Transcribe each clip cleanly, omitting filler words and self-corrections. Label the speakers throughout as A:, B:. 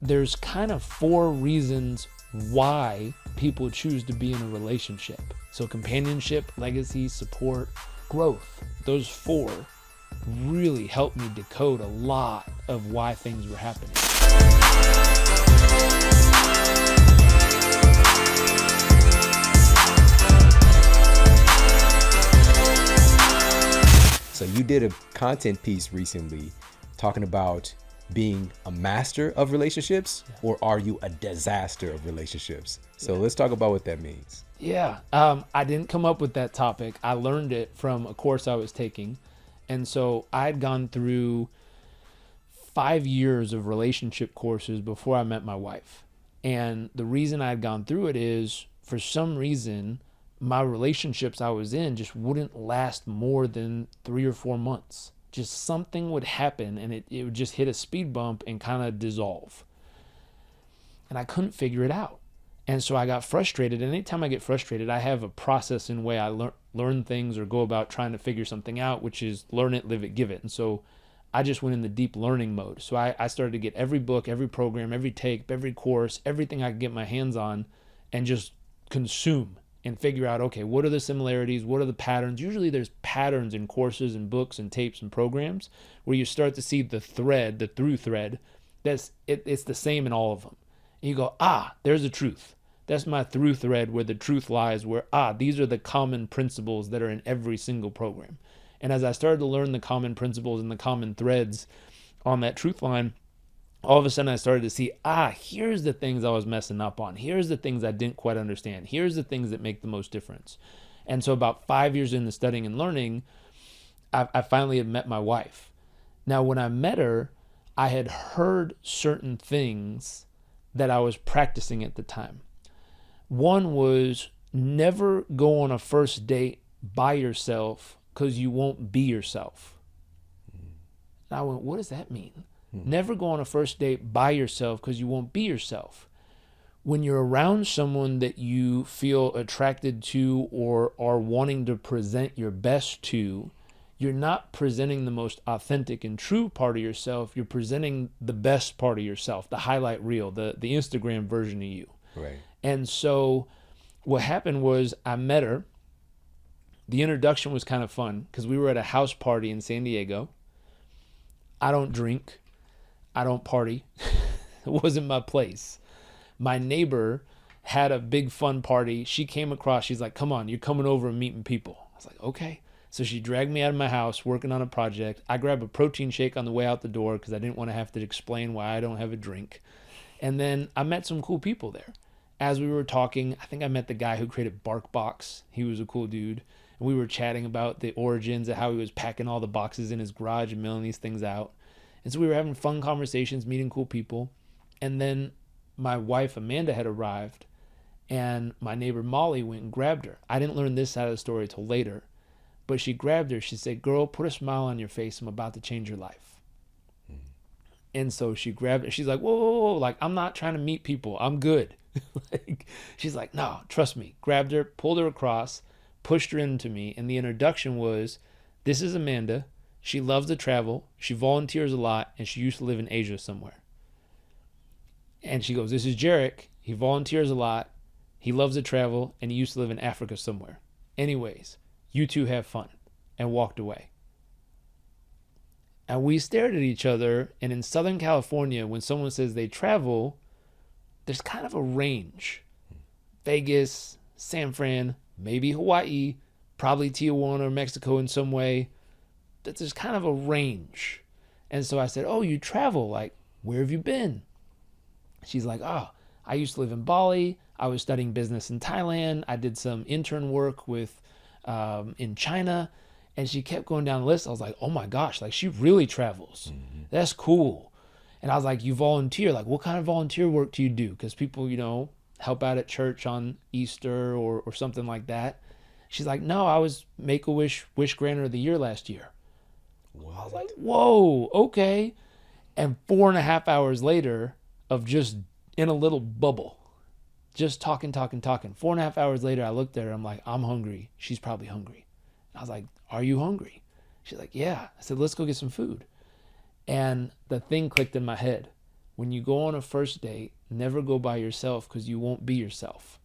A: there's kind of 4 reasons why people choose to be in a relationship. So companionship, legacy, support, growth. Those 4 really helped me decode a lot of why things were happening.
B: So you did a content piece recently talking about being a master of relationships, or are you a disaster of relationships? So let's talk about what that means.
A: Yeah, I didn't come up with that topic. I learned it from a course I was taking. And so I'd gone through 5 years of relationship courses before I met my wife. And the reason I'd gone through it is, for some reason, my relationships I was in just wouldn't last more than 3 or 4 months. Just something would happen and it would just hit a speed bump and kind of dissolve. And I couldn't figure it out. And so I got frustrated. And anytime I get frustrated, I have a process in way I learn things or go about trying to figure something out, which is learn it, live it, give it. And so I just went in the deep learning mode. So I started to get every book, every program, every tape, every course, everything I could get my hands on, and just consume and figure out, okay, what are the similarities? What are the patterns? Usually there's patterns in courses and books and tapes and programs where you start to see the thread, the through thread. It's the same in all of them. And you go, there's the truth. That's my through thread where the truth lies, where, these are the common principles that are in every single program. And as I started to learn the common principles and the common threads on that truth line, all of a sudden I started to see, here's the things I was messing up on. Here's the things I didn't quite understand. Here's the things that make the most difference. And so about 5 years into studying and learning, I finally had met my wife. Now, when I met her, I had heard certain things that I was practicing at the time. One was never go on a first date by yourself because you won't be yourself. And I went, what does that mean? Never go on a first date by yourself because you won't be yourself. When you're around someone that you feel attracted to or are wanting to present your best to, you're not presenting the most authentic and true part of yourself. You're presenting the best part of yourself, the highlight reel, the Instagram version of you.
B: Right.
A: And so what happened was I met her. The introduction was kind of fun because we were at a house party in San Diego. I don't drink. I don't party. It wasn't my place. My neighbor had a big fun party. She came across. She's like, come on, you're coming over and meeting people. I was like, okay. So she dragged me out of my house working on a project. I grabbed a protein shake on the way out the door because I didn't want to have to explain why I don't have a drink. And then I met some cool people there. As we were talking, I think I met the guy who created BarkBox. He was a cool dude. And we were chatting about the origins of how he was packing all the boxes in his garage and mailing these things out. And so we were having fun conversations, meeting cool people. And then my wife, Amanda, had arrived, and my neighbor, Molly, went and grabbed her. I didn't learn this side of the story until later, but she grabbed her. She said, girl, put a smile on your face. I'm about to change your life. And so she grabbed her. She's like, whoa, like, I'm not trying to meet people. I'm good. She's like, no, trust me. Grabbed her, pulled her across, pushed her into me. And the introduction was, this is Amanda. She loves to travel. She volunteers a lot, and she used to live in Asia somewhere. And she goes, this is Jairek. He volunteers a lot. He loves to travel, and he used to live in Africa somewhere. Anyways, you two have fun, and walked away. And we stared at each other, and in Southern California, when someone says they travel, there's kind of a range. Vegas, San Fran, maybe Hawaii, probably Tijuana or Mexico in some way. There's kind of a range. And so I said, oh, you travel, like, where have you been? She's like, oh, I used to live in Bali. I was studying business in Thailand. I did some intern work with in China. And she kept going down the list. I was like, oh my gosh, like, she really travels. Mm-hmm. That's cool. And I was like, you volunteer. Like, what kind of volunteer work do you do? Because people, help out at church on Easter or something like that. She's like, no, I was Make-A-Wish Wish Granter of the Year last year. What? I was like, whoa, okay. And 4.5 hours later of just in a little bubble, just talking. 4.5 hours later, I looked at her. I'm like, I'm hungry. She's probably hungry. I was like, are you hungry? She's like, yeah. I said, let's go get some food. And the thing clicked in my head. when you go on a first date, never go by yourself because you won't be yourself.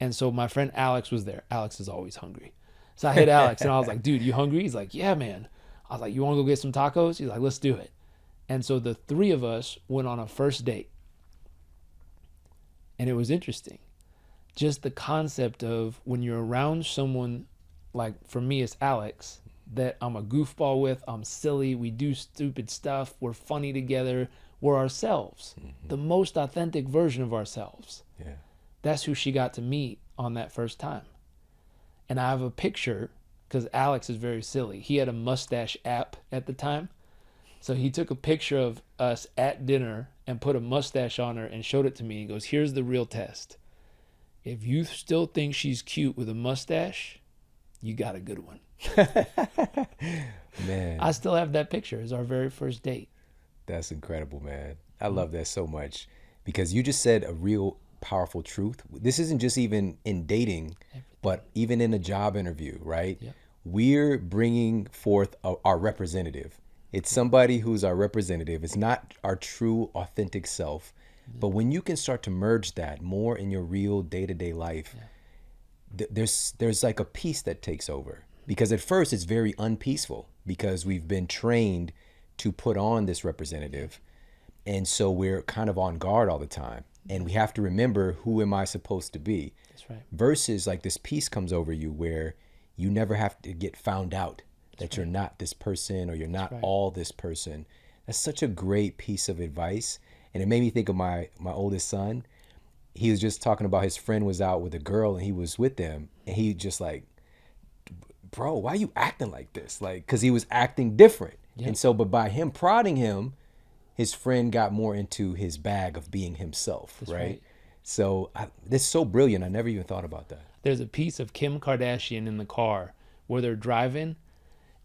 A: And so my friend Alex was there. Alex is always hungry. So I hit Alex and I was like, dude, you hungry? He's like, yeah, man. I was like, you want to go get some tacos? He's like, let's do it. And so the three of us went on a first date. And it was interesting. Just the concept of when you're around someone, like for me, it's Alex, that I'm a goofball with, I'm silly, we do stupid stuff, we're funny together, we're ourselves, the most authentic version of ourselves.
B: Yeah.
A: That's who she got to meet on that first time. And I have a picture, because Alex is very silly. He had a mustache app at the time. So he took a picture of us at dinner and put a mustache on her and showed it to me. He goes, here's the real test. If you still think she's cute with a mustache, you got a good one.
B: Man,
A: I still have that picture. It's our very first date.
B: that's incredible, man. I love that so much because you just said a real powerful truth. This isn't just even in dating, but even in a job interview, right?
A: Yep.
B: We're bringing forth our representative. It's somebody who's our representative. It's not our true, authentic self. But when you can start to merge that more in your real day-to-day life, there's like a peace that takes over. Because at first it's very unpeaceful because we've been trained to put on this representative. And so we're kind of on guard all the time. And we have to remember, who am I supposed to be?
A: That's right.
B: Versus like this peace comes over you where you never have to get found out that you're not this person or you're not all this person. That's such a great piece of advice. And it made me think of my oldest son. He was just talking about his friend was out with a girl and he was with them. And he just like, bro, why are you acting like this? Like, because he was acting different.
A: Yeah.
B: And so, but by him prodding him, his friend got more into his bag of being himself, right? So this is so brilliant. I never even thought about that.
A: There's a piece of Kim Kardashian in the car where they're driving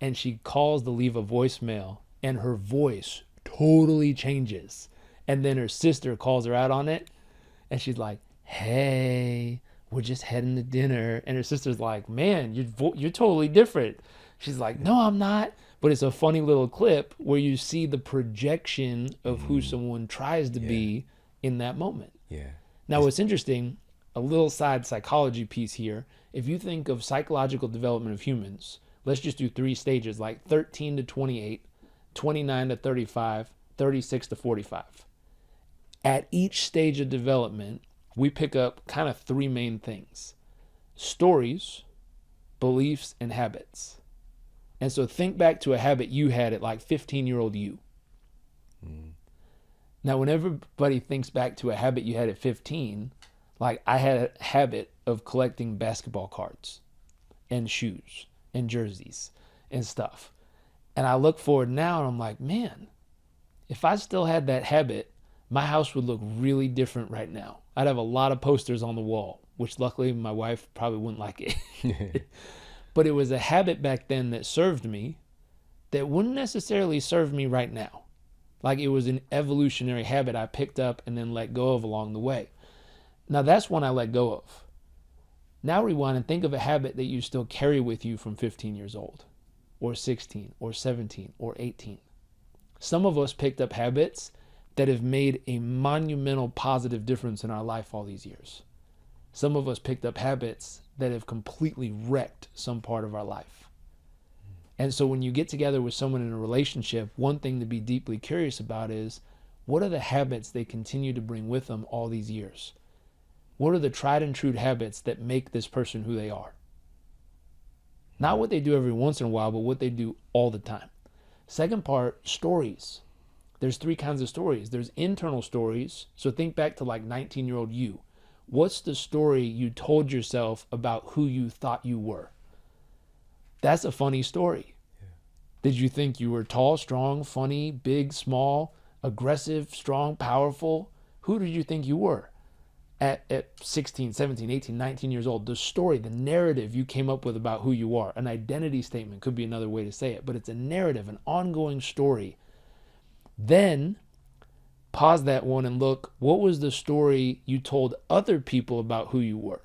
A: and she calls to leave a voicemail and her voice totally changes. And then her sister calls her out on it and she's like, hey, we're just heading to dinner. And her sister's like, man, you're totally different. She's like, no, I'm not. But it's a funny little clip where you see the projection of who someone tries to be in that moment.
B: Yeah.
A: Now, what's interesting, a little side psychology piece here. If you think of psychological development of humans, let's just do 3 stages, like 13 to 28, 29 to 35, 36 to 45. At each stage of development, we pick up kind of 3 main things: stories, beliefs, and habits. And so think back to a habit you had at like 15-year-old you. Now, when everybody thinks back to a habit you had at 15, like I had a habit of collecting basketball cards and shoes and jerseys and stuff. And I look forward now and I'm like, man, if I still had that habit, my house would look really different right now. I'd have a lot of posters on the wall, which luckily my wife probably wouldn't like it. But it was a habit back then that served me that wouldn't necessarily serve me right now. Like it was an evolutionary habit I picked up and then let go of along the way. Now that's one I let go of. Now rewind and think of a habit that you still carry with you from 15 years old, or 16, or 17, or 18. Some of us picked up habits that have made a monumental positive difference in our life all these years. Some of us picked up habits that have completely wrecked some part of our life. And so when you get together with someone in a relationship, one thing to be deeply curious about is, what are the habits they continue to bring with them all these years? What are the tried and true habits that make this person who they are? Not what they do every once in a while, but what they do all the time. Second part, stories. There's 3 kinds of stories. There's internal stories. So think back to like 19-year-old you. What's the story you told yourself about who you thought you were? That's a funny story. Yeah. Did you think you were tall, strong, funny, big, small, aggressive, strong, powerful? Who did you think you were at 16, 17, 18, 19 years old? The story, the narrative you came up with about who you are. An identity statement could be another way to say it, but it's a narrative, an ongoing story. Then pause that one and look, what was the story you told other people about who you were?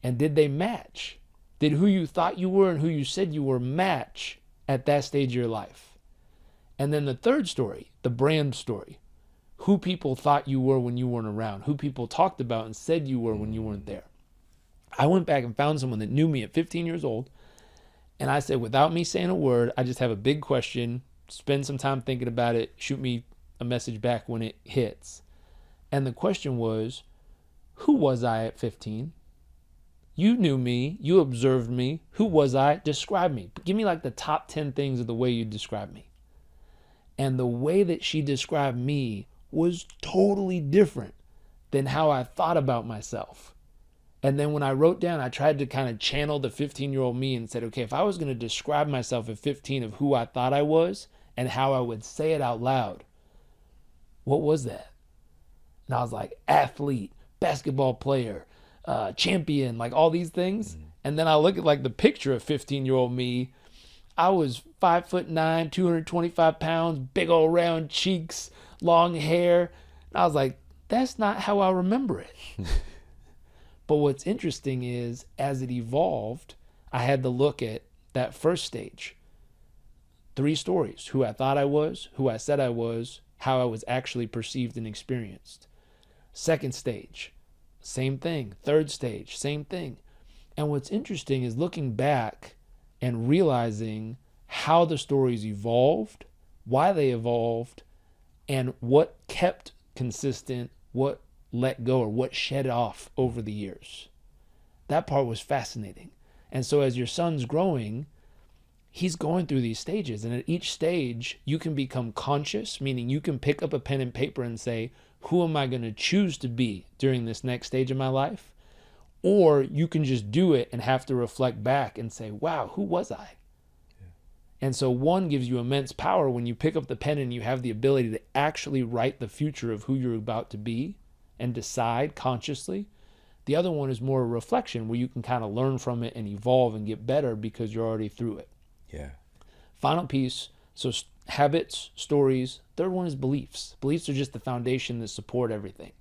A: And did they match? Did who you thought you were and who you said you were match at that stage of your life? And then the third story, the brand story. who people thought you were when you weren't around, who people talked about and said you were when you weren't there. I went back and found someone that knew me at 15 years old. And I said, without me saying a word, I just have a big question, spend some time thinking about it, shoot me a message back when it hits. And the question was, who was I at 15? You knew me, you observed me. Who was I? Describe me. Give me like the top 10 things of the way you describe me. And the way that she described me was totally different than how I thought about myself. And then when I wrote down, I tried to kind of channel the 15-year-old me and said, okay, if I was going to describe myself at 15 of who I thought I was and how I would say it out loud, what was that? And I was like, athlete, basketball player, champion, like all these things. And then I look at like the picture of 15-year-old me. I was 5'9", 225 pounds, big old round cheeks, long hair. And I was like, that's not how I remember it. But what's interesting is as it evolved, I had to look at that first stage. 3 stories: who I thought I was, who I said I was, how I was actually perceived and experienced. Second stage, same thing. Third stage, same thing. And what's interesting is looking back and realizing how the stories evolved, why they evolved, and what kept consistent, what let go, or what shed off over the years. That part was fascinating. And so as your son's growing, he's going through these stages. And at each stage, you can become conscious, meaning you can pick up a pen and paper and say, who am I going to choose to be during this next stage of my life? Or you can just do it and have to reflect back and say, wow, who was I? Yeah. And so one gives you immense power when you pick up the pen and you have the ability to actually write the future of who you're about to be and decide consciously. The other one is more a reflection where you can kind of learn from it and evolve and get better because you're already through it.
B: Yeah.
A: Final piece. So habits, stories. Third one is beliefs. Beliefs are just the foundation that support everything,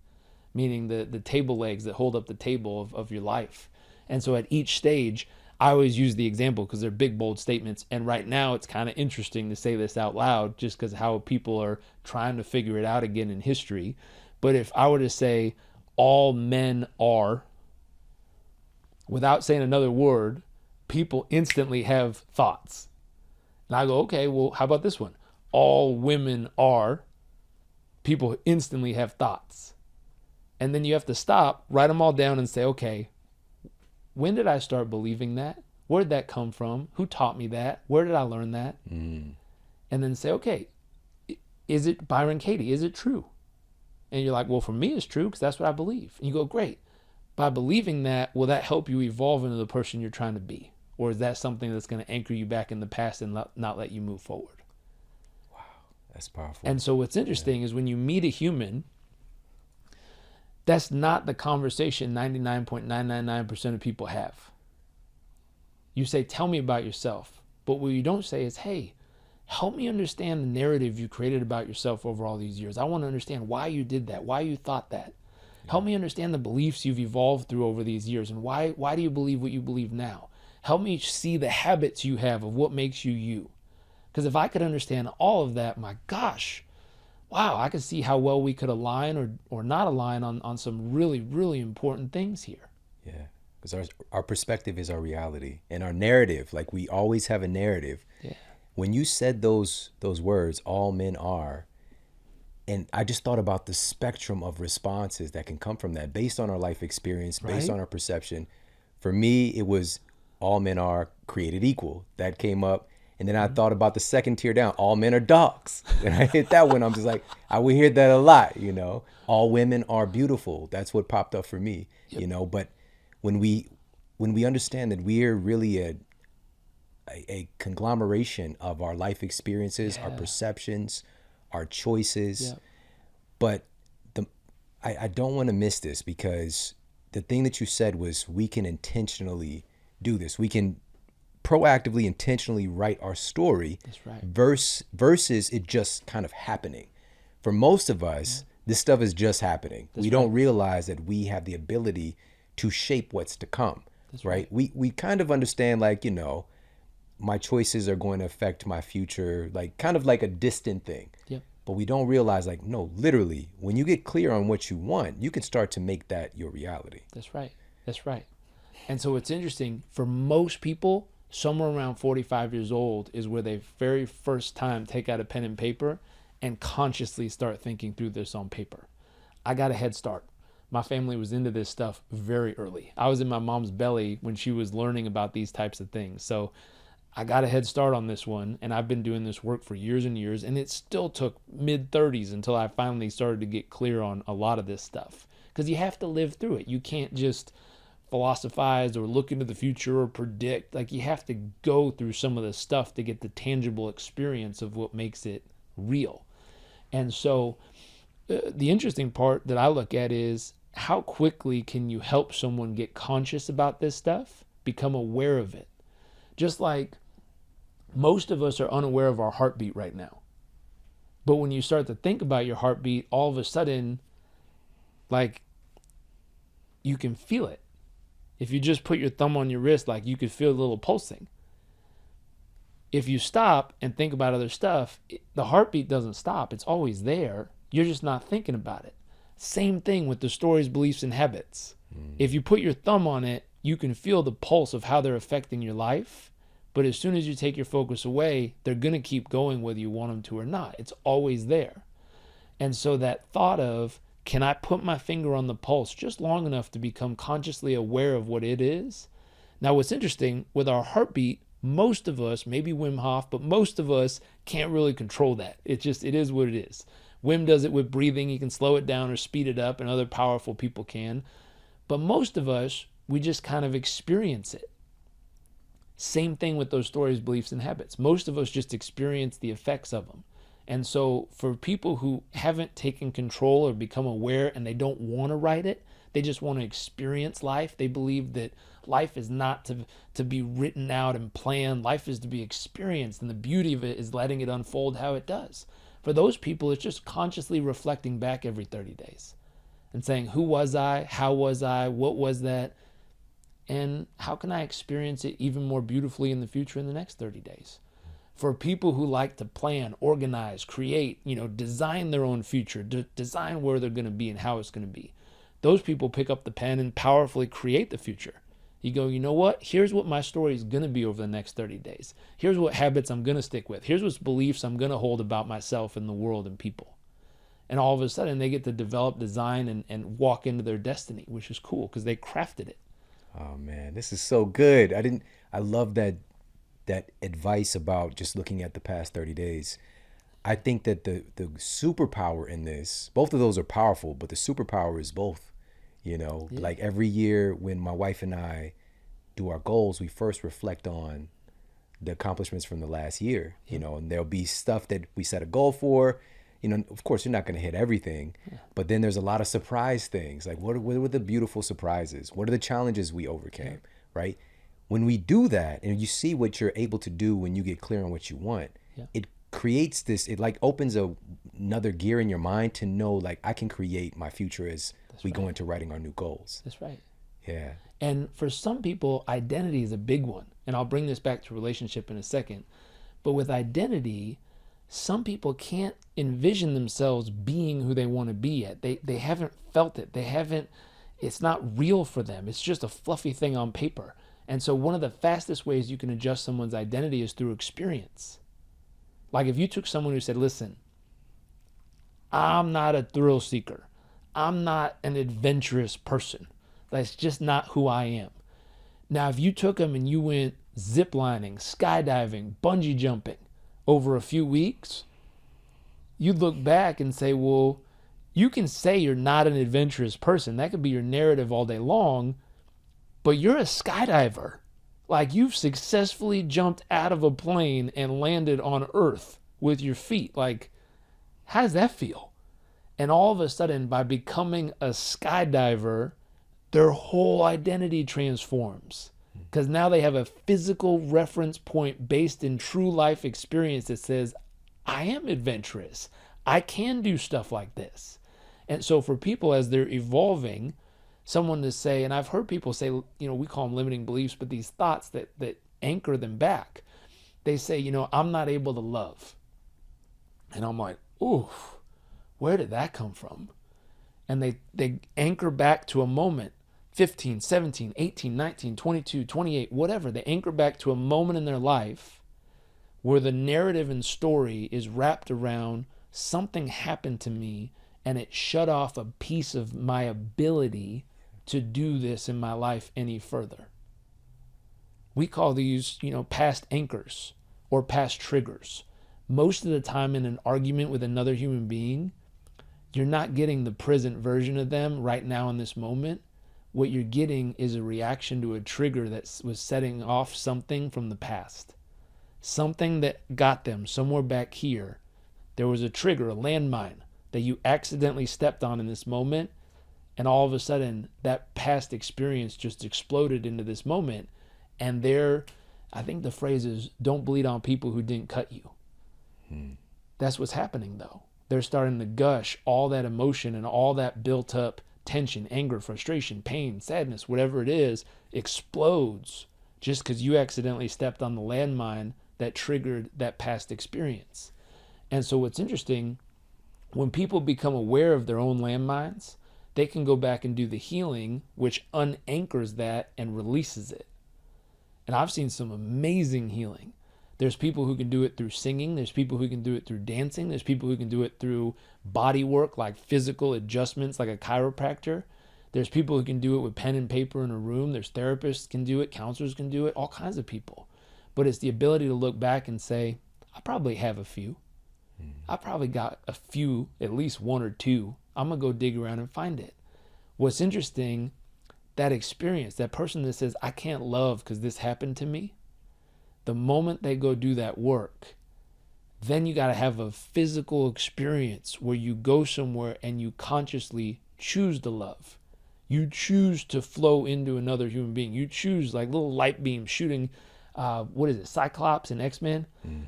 A: meaning the table legs that hold up the table of your life. And so at each stage, I always use the example because they're big, bold statements. And right now it's kind of interesting to say this out loud just because how people are trying to figure it out again in history. But if I were to say all men are, without saying another word, people instantly have thoughts. And I go, okay, well, how about this one? All women are, people instantly have thoughts. And then you have to stop, write them all down and say, okay, when did I start believing that? Where did that come from? Who taught me that? Where did I learn that? And then say, okay, is it Byron Katie? Is it true? And you're like, well, for me, it's true because that's what I believe. And you go, great. By believing that, will that help you evolve into the person you're trying to be? Or is that something that's going to anchor you back in the past and not let you move forward?
B: Wow, that's powerful.
A: And so what's interesting is when you meet a human, that's not the conversation 99.999% of people have. You say, tell me about yourself. But what you don't say is, hey, help me understand the narrative you created about yourself over all these years. I want to understand why you did that, why you thought that. Help me understand the beliefs you've evolved through over these years and why do you believe what you believe now? Help me see the habits you have of what makes you you. Because if I could understand all of that, my gosh, wow, I could see how well we could align or not align on some really, really important things here.
B: Yeah, because our perspective is our reality and our narrative. Like we always have a narrative.
A: Yeah.
B: When you said those words, all men are, and I just thought about the spectrum of responses that can come from that based on our life experience, based on our perception. For me, it was all men are created equal. That came up. And then I thought about the second tier down, all men are dogs. And I hit that one. I'm just like, I would hear that a lot, you know. All women are beautiful. That's what popped up for me, you know. But when we understand that we're really a conglomeration of our life experiences, our perceptions, our choices. But I don't want to miss this, because the thing that you said was we can intentionally do this. We can proactively, intentionally write our story.
A: That's right.
B: Versus it just kind of happening. For most of us, this stuff is just happening. We don't realize that we have the ability to shape what's to come. That's right. We kind of understand, like, you know, my choices are going to affect my future, like kind of like a distant thing.
A: Yep.
B: But we don't realize, like, no, literally, when you get clear on what you want, you can start to make that your reality.
A: That's right. That's right. And so it's interesting for most people, somewhere around 45 years old is where they very first time take out a pen and paper and consciously start thinking through this on paper. I got a head start. My family was into this stuff very early. I was in my mom's belly when she was learning about these types of things. So I got a head start on this one, and I've been doing this work for years and years, and it still took mid-30s until I finally started to get clear on a lot of this stuff. Because you have to live through it. You can't just philosophize or look into the future or predict. Like, you have to go through some of this stuff to get the tangible experience of what makes it real. And so the interesting part that I look at is how quickly can you help someone get conscious about this stuff, become aware of it? Just like most of us are unaware of our heartbeat right now. But when you start to think about your heartbeat, all of a sudden, like, you can feel it. If you just put your thumb on your wrist, like, you could feel a little pulsing. If you stop and think about other stuff, the heartbeat doesn't stop. It's always there. You're just not thinking about it. Same thing with the stories, beliefs, and habits. If you put your thumb on it, you can feel the pulse of how they're affecting your life. But as soon as you take your focus away, they're going to keep going whether you want them to or not. It's always there. And so that thought of, can I put my finger on the pulse just long enough to become consciously aware of what it is? Now, what's interesting, with our heartbeat, most of us, maybe Wim Hof, but most of us can't really control that. It is what it is. Wim does it with breathing. He can slow it down or speed it up, and other powerful people can. But most of us, we just kind of experience it. Same thing with those stories, beliefs, and habits. Most of us just experience the effects of them. And so for people who haven't taken control or become aware and they don't want to write it, they just want to experience life. They believe that life is not to be written out and planned. Life is to be experienced, and the beauty of it is letting it unfold how it does. For those people, it's just consciously reflecting back every 30 days and saying, who was I? How was I? What was that? And how can I experience it even more beautifully in the future in the next 30 days? For people who like to plan, organize, create, design their own future, design where they're going to be and how it's going to be. Those people pick up the pen and powerfully create the future. You go, you know what? Here's what my story is going to be over the next 30 days. Here's what habits I'm going to stick with. Here's what beliefs I'm going to hold about myself and the world and people. And all of a sudden they get to develop, design, and walk into their destiny, which is cool because they crafted it.
B: Oh man, this is so good. I love that advice about just looking at the past 30 days. I think that the superpower in this, both of those are powerful, but the superpower is both, like every year when my wife and I do our goals, we first reflect on the accomplishments from the last year, and there'll be stuff that we set a goal for. Of course, you're not going to hit everything, but then there's a lot of surprise things. Like, what were the beautiful surprises? What are the challenges we overcame, right? When we do that, and you see what you're able to do when you get clear on what you want, it creates this, it like opens another gear in your mind to know, like, I can create my future as we go into writing our new goals.
A: That's right.
B: Yeah.
A: And for some people, identity is a big one. And I'll bring this back to relationship in a second. But with identity, some people can't envision themselves being who they want to be yet. They haven't felt it. It's not real for them. It's just a fluffy thing on paper. And so one of the fastest ways you can adjust someone's identity is through experience. Like if you took someone who said, listen, I'm not a thrill seeker. I'm not an adventurous person. That's just not who I am. Now, if you took them and you went ziplining, skydiving, bungee jumping over a few weeks, you'd look back and say, well, you can say you're not an adventurous person. That could be your narrative all day long, but you're a skydiver. Like, you've successfully jumped out of a plane and landed on Earth with your feet. Like, how does that feel? And all of a sudden, by becoming a skydiver, their whole identity transforms. Because now they have a physical reference point based in true life experience that says, I am adventurous. I can do stuff like this. And so for people as they're evolving, someone to say, and I've heard people say, we call them limiting beliefs, but these thoughts that anchor them back. They say, I'm not able to love. And I'm like, ooh, where did that come from? And they anchor back to a moment, 15, 17, 18, 19, 22, 28, whatever. They anchor back to a moment in their life where the narrative and story is wrapped around something happened to me and it shut off a piece of my ability to do this in my life any further. We call these, past anchors or past triggers. Most of the time in an argument with another human being, you're not getting the present version of them right now in this moment. What you're getting is a reaction to a trigger that was setting off something from the past. Something that got them somewhere back here. There was a trigger, a landmine that you accidentally stepped on in this moment, and all of a sudden that past experience just exploded into this moment. And I think the phrase is, don't bleed on people who didn't cut you. That's what's happening though. They're starting to gush all that emotion and all that built up tension, anger, frustration, pain, sadness, whatever it is, explodes just because you accidentally stepped on the landmine that triggered that past experience. And so what's interesting, when people become aware of their own landmines, they can go back and do the healing, which unanchors that and releases it. And I've seen some amazing healing. There's people who can do it through singing. There's people who can do it through dancing. There's people who can do it through body work, like physical adjustments, like a chiropractor. There's people who can do it with pen and paper in a room. There's therapists can do it. Counselors can do it. All kinds of people. But it's the ability to look back and say, I probably have a few. I probably got a few, at least one or two. I'm going to go dig around and find it. What's interesting, that experience, that person that says, I can't love because this happened to me, the moment they go do that work, then you got to have a physical experience where you go somewhere and you consciously choose to love. You choose to flow into another human being. You choose, like little light beams shooting, Cyclops and X-Men?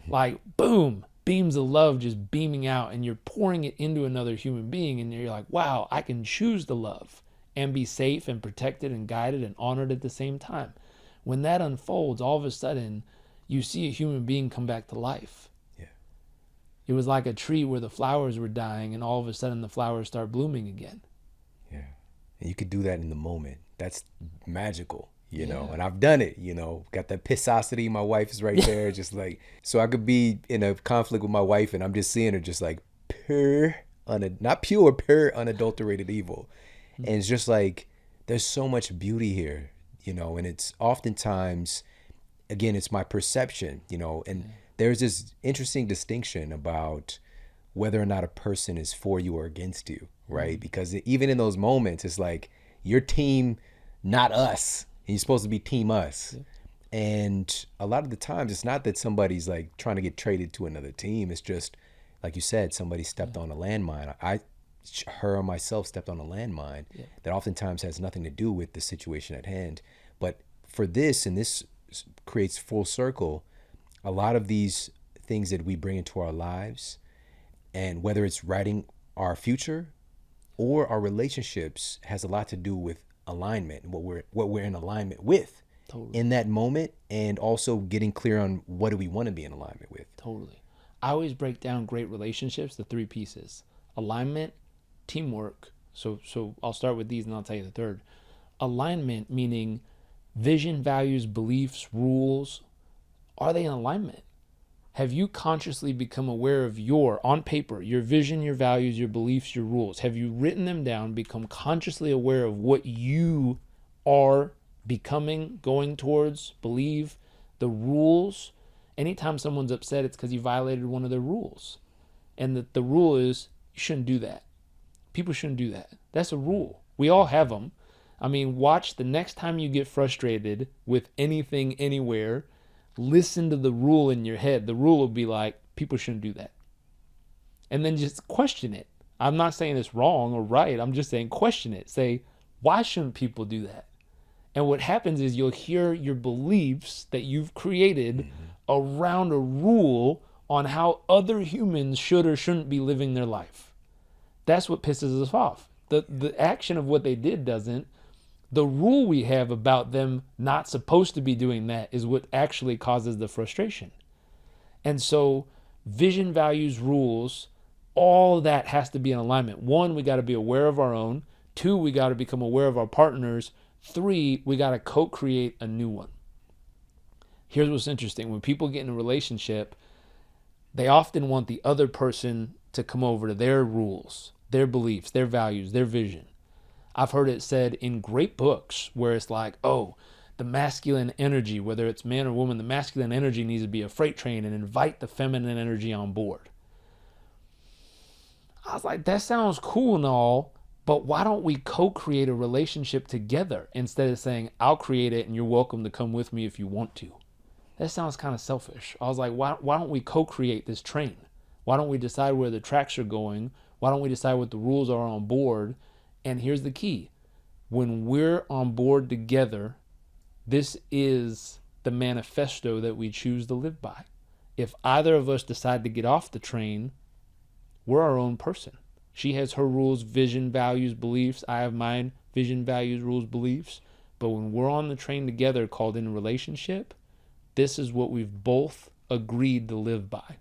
A: Like, boom, beams of love just beaming out, and you're pouring it into another human being, and you're like, wow, I can choose to love and be safe and protected and guided and honored at the same time. When that unfolds, all of a sudden, you see a human being come back to life.
B: Yeah.
A: It was like a tree where the flowers were dying, and all of a sudden the flowers start blooming again.
B: Yeah. And you could do that in the moment. That's magical, you know, and I've done it, got that pissosity. My wife is right there, just like, so I could be in a conflict with my wife and I'm just seeing her just like not pure, unadulterated evil. And it's just like, there's so much beauty here, and it's oftentimes, again, it's my perception, and there's this interesting distinction about whether or not a person is for you or against you, right? Because even in those moments, it's like, your team, not us. And you're supposed to be team us. Yeah. And a lot of the times, it's not that somebody's like trying to get traded to another team. It's just, like you said, somebody stepped on a landmine. Her or myself stepped on a landmine that oftentimes has nothing to do with the situation at hand. But for this, and this creates full circle, a lot of these things that we bring into our lives, and whether it's writing our future or our relationships, has a lot to do with alignment, what we're in alignment with in that moment, and also getting clear on what do we want to be in alignment with.
A: Totally. I always break down great relationships to three pieces: alignment, teamwork. So I'll start with these and I'll tell you the third. Alignment, meaning vision, values, beliefs, rules. Are they in alignment? Have you consciously become aware of on paper, your vision, your values, your beliefs, your rules? Have you written them down, become consciously aware of what you are becoming, going towards, believe, the rules? Anytime someone's upset, it's because you violated one of their rules. And the rule is, you shouldn't do that. People shouldn't do that. That's a rule. We all have them. I mean, watch the next time you get frustrated with anything, anywhere, listen to the rule in your head. The rule will be like, people shouldn't do that. And then just question it. I'm not saying it's wrong or right. I'm just saying question it. Say, why shouldn't people do that? And what happens is you'll hear your beliefs that you've created around a rule on how other humans should or shouldn't be living their life. That's what pisses us off. The action of what they did doesn't. The rule we have about them not supposed to be doing that is what actually causes the frustration. And so vision, values, rules, All of that has to be in alignment. One, we got to be aware of our own. Two, we got to become aware of our partners. Three, we got to co-create a new one. Here's what's interesting. When people get in a relationship, they often want the other person to come over to their rules, their beliefs, their values, their vision. I've heard it said in great books where it's like, oh, the masculine energy, whether it's man or woman, the masculine energy needs to be a freight train and invite the feminine energy on board. I was like, that sounds cool and all, but why don't we co-create a relationship together instead of saying, I'll create it and you're welcome to come with me if you want to? That sounds kind of selfish. I was like, why don't we co-create this train? Why don't we decide where the tracks are going? Why don't we decide what the rules are on board? And here's the key. When we're on board together, this is the manifesto that we choose to live by. If either of us decide to get off the train, we're our own person. She has her rules, vision, values, beliefs. I have mine, vision, values, rules, beliefs. But when we're on the train together called in a relationship, this is what we've both agreed to live by.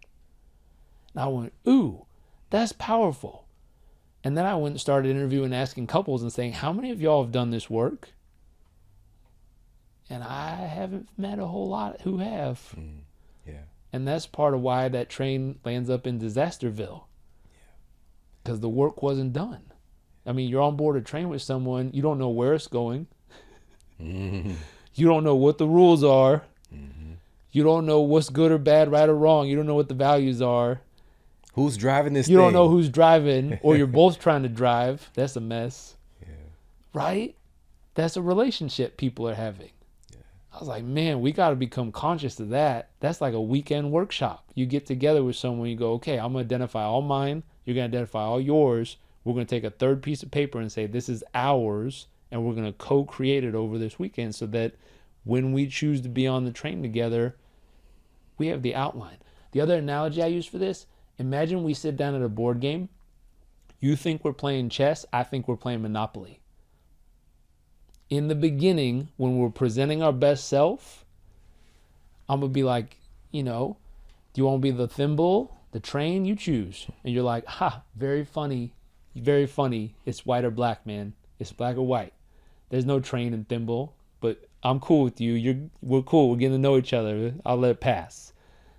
A: And I went, ooh, that's powerful. And then I went and started interviewing, asking couples and saying, how many of y'all have done this work? And I haven't met a whole lot who have.
B: Yeah.
A: And that's part of why that train lands up in Disasterville. Because the work wasn't done. I mean, you're on board a train with someone, you don't know where it's going. You don't know what the rules are. You don't know what's good or bad, right or wrong. You don't know what the values are.
B: Who's driving this
A: You
B: thing?
A: don't know who's driving, or you're both trying to drive. That's a mess.
B: Yeah.
A: Right? That's a relationship people are having.
B: Yeah.
A: I was like, man, we got to become conscious of that. That's like a weekend workshop. You get together with someone, you go, okay, I'm going to identify all mine. You're going to identify all yours. We're going to take a third piece of paper and say, this is ours. And we're going to co-create it over this weekend so that when we choose to be on the train together, we have the outline. The other analogy I use for this, imagine we sit down at a board game. You think we're playing chess. I think we're playing Monopoly. In the beginning, when we're presenting our best self, I'm going to be like, do you want to be the thimble, the train? You choose. And you're like, very funny. Very funny. It's white or black, man. It's black or white. There's no train and thimble, but I'm cool with you. We're cool. We're getting to know each other. I'll let it pass.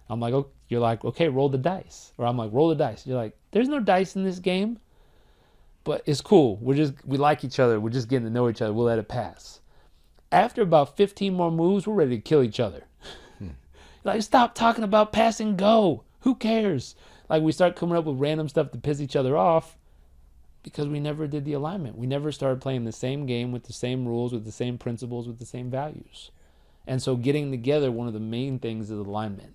A: I'm like, oh, you're like, okay, roll the dice. Or I'm like, roll the dice. You're like, there's no dice in this game, but it's cool. We like each other. We're just getting to know each other. We'll let it pass. After about 15 more moves, we're ready to kill each other. Like, stop talking about pass and go. Who cares? Like, we start coming up with random stuff to piss each other off because we never did the alignment. We never started playing the same game with the same rules, with the same principles, with the same values. And so getting together, one of the main things is alignment.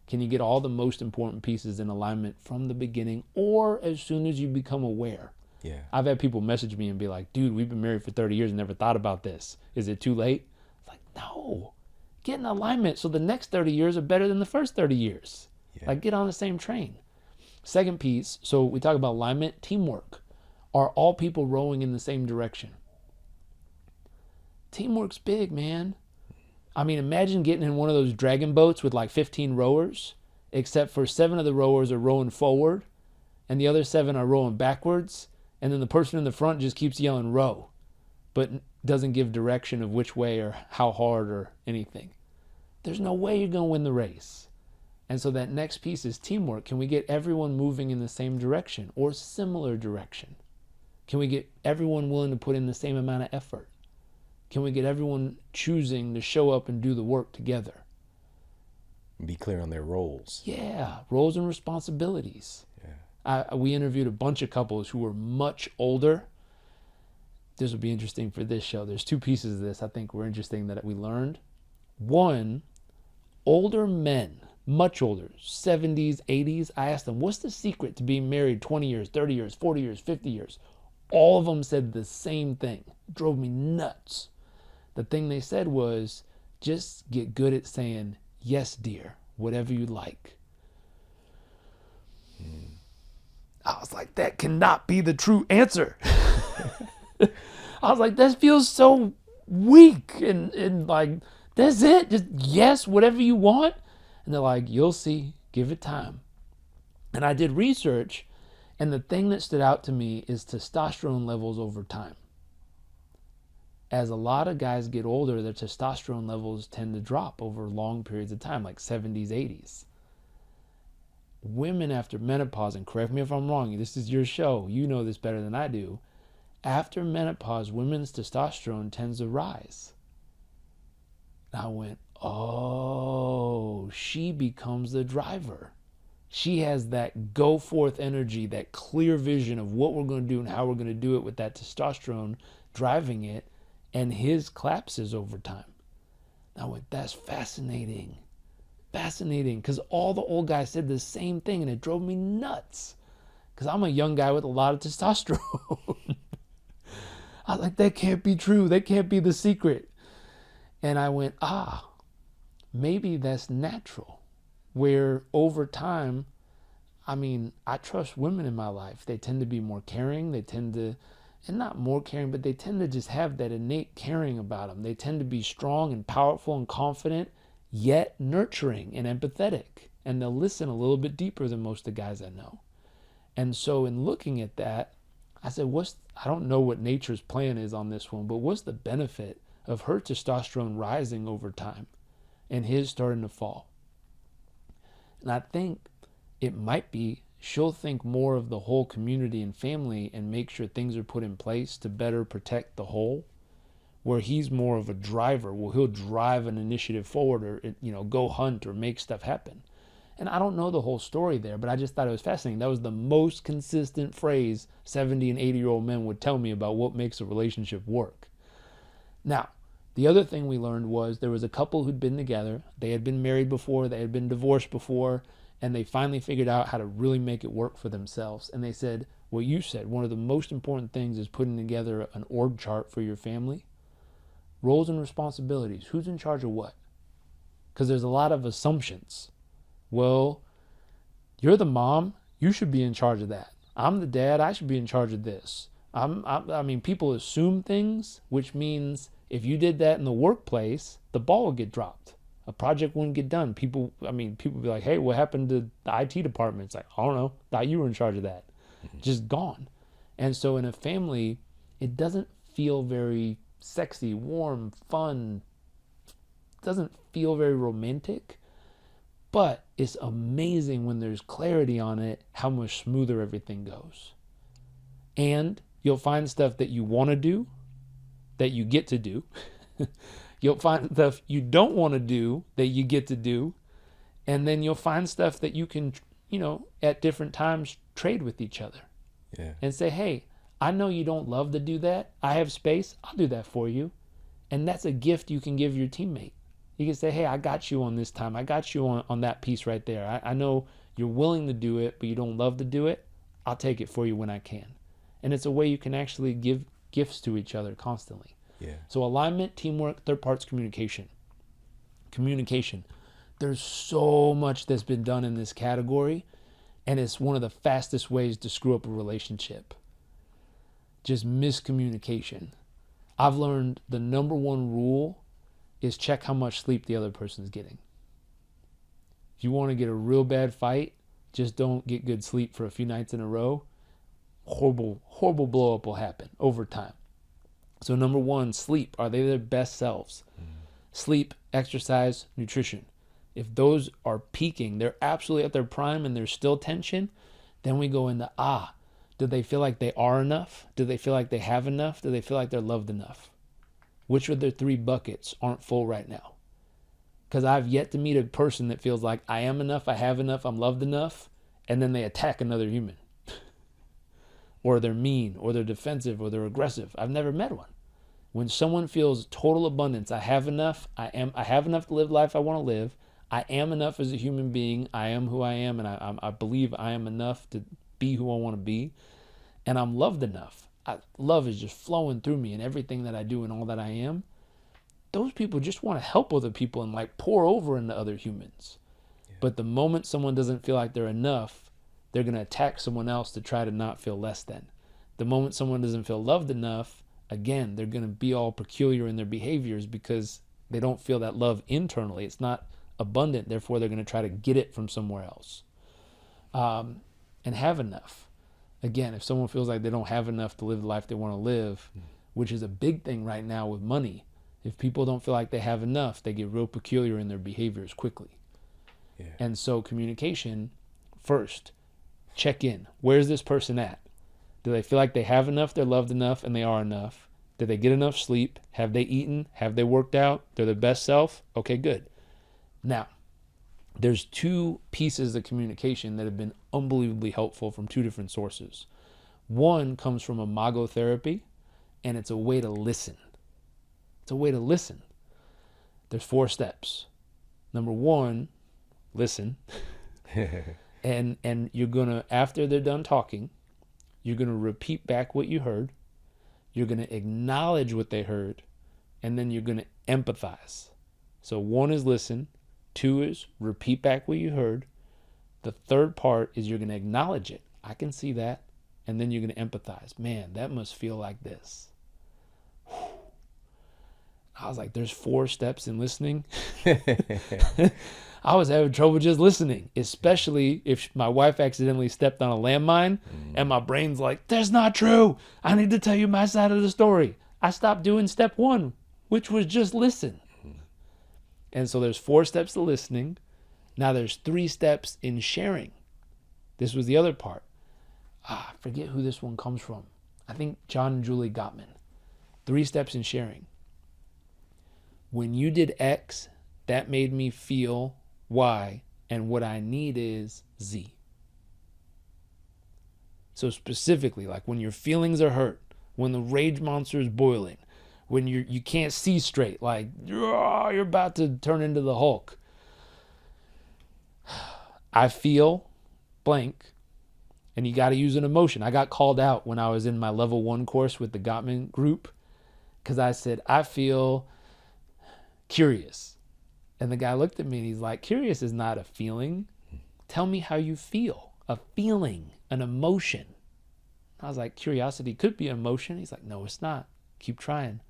A: Can you get all the most important pieces in alignment from the beginning or as soon as you become aware?
B: Yeah.
A: I've had people message me and be like, dude, we've been married for 30 years and never thought about this. Is it too late? Like, no. Get in alignment so the next 30 years are better than the first 30 years. Yeah. Like, get on the same train. Second piece, so we talk about alignment, teamwork. Are all people rowing in the same direction? Teamwork's big, man. I mean, imagine getting in one of those dragon boats with like 15 rowers, except for 7 of the rowers are rowing forward and the other 7 are rowing backwards. And then the person in the front just keeps yelling row, but doesn't give direction of which way or how hard or anything. There's no way you're going to win the race. And so that next piece is teamwork. Can we get everyone moving in the same direction or similar direction? Can we get everyone willing to put in the same amount of effort? Can we get everyone choosing to show up and do the work together?
B: Be clear on their roles.
A: Yeah, roles and responsibilities.
B: Yeah.
A: We interviewed a bunch of couples who were much older. This will be interesting for this show. There's 2 pieces of this I think were interesting that we learned. One, older men, much older, 70s, 80s. I asked them, what's the secret to being married 20 years, 30 years, 40 years, 50 years? All of them said the same thing. It drove me nuts. The thing they said was, just get good at saying, yes, dear, whatever you like. I was like, that cannot be the true answer. I was like, that feels so weak and like, that's it. Just yes, whatever you want. And they're like, you'll see, give it time. And I did research, And the thing that stood out to me is testosterone levels over time. As a lot of guys get older, their testosterone levels tend to drop over long periods of time, like 70s, 80s. Women after menopause, and correct me if I'm wrong, this is your show, you know this better than I do. After menopause, women's testosterone tends to rise. I went, oh, she becomes the driver. She has that go forth energy, that clear vision of what we're going to do and how we're going to do it with that testosterone driving it, and his collapses over time. I went, that's fascinating. Fascinating, because all the old guys said the same thing, and it drove me nuts, because I'm a young guy with a lot of testosterone. I was like, that can't be true. That can't be the secret. And I went, maybe that's natural, where over time, I trust women in my life. They tend to be more caring. They tend to, and not more caring, but they tend to just have that innate caring about them. They tend to be strong and powerful and confident, yet nurturing and empathetic. And they'll listen a little bit deeper than most of the guys I know. And so in looking at that, I said, I don't know what nature's plan is on this one, but what's the benefit of her testosterone rising over time and his starting to fall? And I think it might be she'll think more of the whole community and family and make sure things are put in place to better protect the whole, where he's more of a driver. Well, he'll drive an initiative forward, or go hunt or make stuff happen. And I don't know the whole story there, but I just thought it was fascinating. That was the most consistent phrase 70 and 80-year-old men would tell me about what makes a relationship work. Now, the other thing we learned was there was a couple who'd been together. They had been married before, they had been divorced before, and they finally figured out how to really make it work for themselves. And they said, what you said, one of the most important things is putting together an org chart for your family. Roles and responsibilities. Who's in charge of what? Because there's a lot of assumptions. Well, you're the mom, you should be in charge of that. I'm the dad, I should be in charge of this. People assume things, which means if you did that in the workplace, the ball would get dropped. A project wouldn't get done. People be like, hey, what happened to the IT department? It's like, I don't know, thought you were in charge of that. Just gone. And so in a family, it doesn't feel very sexy, warm, fun. It doesn't feel very romantic. But it's amazing when there's clarity on it, how much smoother everything goes. And you'll find stuff that you want to do, that you get to do. You'll find stuff you don't want to do that you get to do. And then you'll find stuff that you can, at different times trade with each other.
B: Yeah.
A: And say, hey, I know you don't love to do that. I have space. I'll do that for you. And that's a gift you can give your teammate. You can say, hey, I got you on this time. I got you on that piece right there. I know you're willing to do it, but you don't love to do it. I'll take it for you when I can. And it's a way you can actually give gifts to each other constantly.
B: Yeah.
A: So alignment, teamwork, third part's communication. Communication. There's so much that's been done in this category, and it's one of the fastest ways to screw up a relationship. Just miscommunication. I've learned the number one rule is check how much sleep the other person's getting. If you want to get a real bad fight, just don't get good sleep for a few nights in a row. Horrible blow up will happen over time. So number one, sleep. Are they their best selves? Sleep, exercise, nutrition. If those are peaking, they're absolutely at their prime and there's still tension, then we go into, do they feel like they are enough? Do they feel like they have enough? Do they feel like they're loved enough? Which of their three buckets aren't full right now? Because I've yet to meet a person that feels like I am enough, I have enough, I'm loved enough, and then they attack another human. Or they're mean, or they're defensive, or they're aggressive. I've never met one. When someone feels total abundance, I have enough, I have enough to live the life I want to live, I am enough as a human being, I am who I am, and I believe I am enough to be who I want to be, and I'm loved enough. Love is just flowing through me in everything that I do and all that I am. Those people just want to help other people and pour over into other humans. Yeah. But the moment someone doesn't feel like they're enough, they're going to attack someone else to try to not feel less than. The moment someone doesn't feel loved enough, again, they're going to be all peculiar in their behaviors because they don't feel that love internally. It's not abundant. Therefore, they're going to try to get it from somewhere else. And have enough. Again, if someone feels like they don't have enough to live the life they want to live, which is a big thing right now with money, if people don't feel like they have enough, they get real peculiar in their behaviors quickly.
B: Yeah.
A: And so communication, first, check in. Where's this person at? Do they feel like they have enough, they're loved enough, and they are enough? Did they get enough sleep? Have they eaten? Have they worked out? They're their best self? Okay, good. Now, there's two pieces of communication that have been unbelievably helpful from two different sources. One comes from imago therapy, and it's a way to listen. It's a way to listen. There's 4 steps. Number 1, listen. and you're going to, after they're done talking, you're going to repeat back what you heard. You're going to acknowledge what they heard, and then you're going to empathize. So 1 is listen. 2 is repeat back what you heard. The third part is you're going to acknowledge it. I can see that. And then you're going to empathize. Man, that must feel like this. I was like, there's 4 steps in listening. I was having trouble just listening, especially if my wife accidentally stepped on a landmine and my brain's like, that's not true. I need to tell you my side of the story. I stopped doing step 1, which was just listen. And so there's 4 steps to listening. Now there's 3 steps in sharing. This was the other part. I forget who this one comes from. I think John and Julie Gottman. 3 steps in sharing. When you did X, that made me feel Y, and what I need is Z. So specifically, like when your feelings are hurt, when the rage monster is boiling, when you can't see straight, like you're about to turn into the Hulk. I feel blank, and you got to use an emotion. I got called out when I was in my level 1 course with the Gottman group because I said, I feel curious. And the guy looked at me and he's like, curious is not a feeling. Tell me how you feel. A feeling, an emotion. I was like, curiosity could be an emotion. He's like, no, it's not. Keep trying.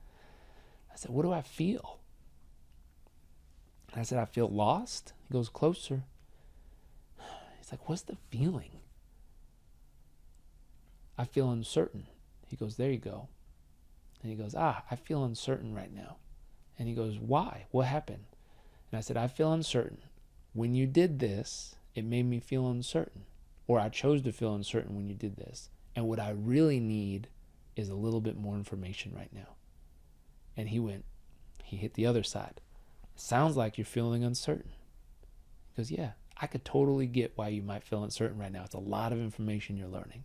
A: I said, what do I feel? And I said, I feel lost. He goes, closer. He's like, what's the feeling? I feel uncertain. He goes, there you go. And he goes, I feel uncertain right now. And he goes, why? What happened? And I said, I feel uncertain. When you did this, it made me feel uncertain. Or I chose to feel uncertain when you did this. And what I really need is a little bit more information right now. And he hit the other side. It sounds like you're feeling uncertain. He goes, yeah, I could totally get why you might feel uncertain right now. It's a lot of information you're learning.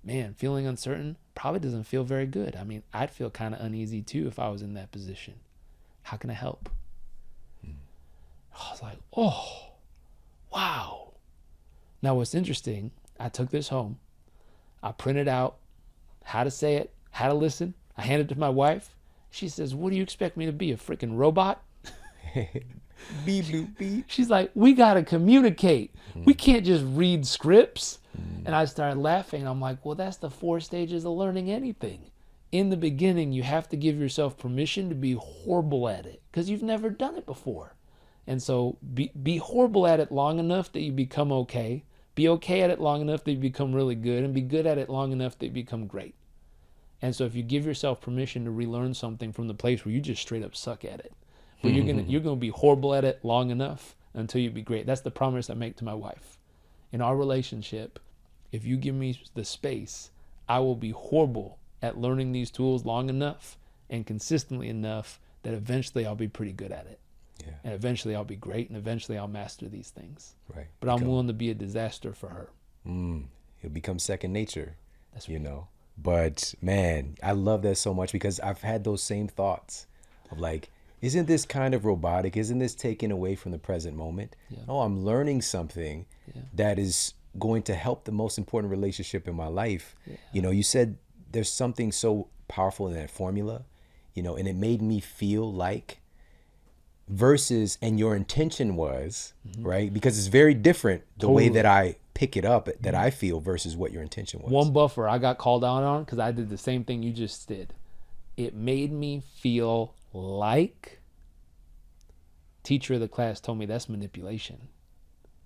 A: Man, feeling uncertain probably doesn't feel very good. I mean, I'd feel kind of uneasy too if I was in that position. How can I help? I was like, oh, wow. Now what's interesting, I took this home. I printed out how to say it, how to listen. I handed it to my wife. She says, what do you expect me to be, a freaking robot?
B: Beep, bloop, beep.
A: She's like, we got to communicate. We can't just read scripts. And I started laughing. I'm like, well, that's the 4 stages of learning anything. In the beginning, you have to give yourself permission to be horrible at it because you've never done it before. And so be horrible at it long enough that you become okay. Be okay at it long enough that you become really good, and be good at it long enough that you become great. And so if you give yourself permission to relearn something from the place where you just straight up suck at it, but you're gonna be horrible at it long enough until you be great. That's the promise I make to my wife. In our relationship, if you give me the space, I will be horrible at learning these tools long enough and consistently enough that eventually I'll be pretty good at it.
B: Yeah.
A: And eventually I'll be great, and eventually I'll master these things.
B: Right.
A: But I'm willing to be a disaster for her.
B: It'll become second nature.
A: That's
B: you know. But man, I love that so much because I've had those same thoughts of like, isn't this kind of robotic? Isn't this taken away from the present moment?
A: Yeah.
B: Oh, I'm learning something that is going to help the most important relationship in my life. Yeah. You know, you said there's something so powerful in that formula, you know, and it made me feel like versus, and your intention was, right? Because it's very different the way that I pick it up, that I feel versus what your intention was.
A: One buffer I got called out on because I did the same thing you just did. It made me feel like, teacher of the class told me that's manipulation.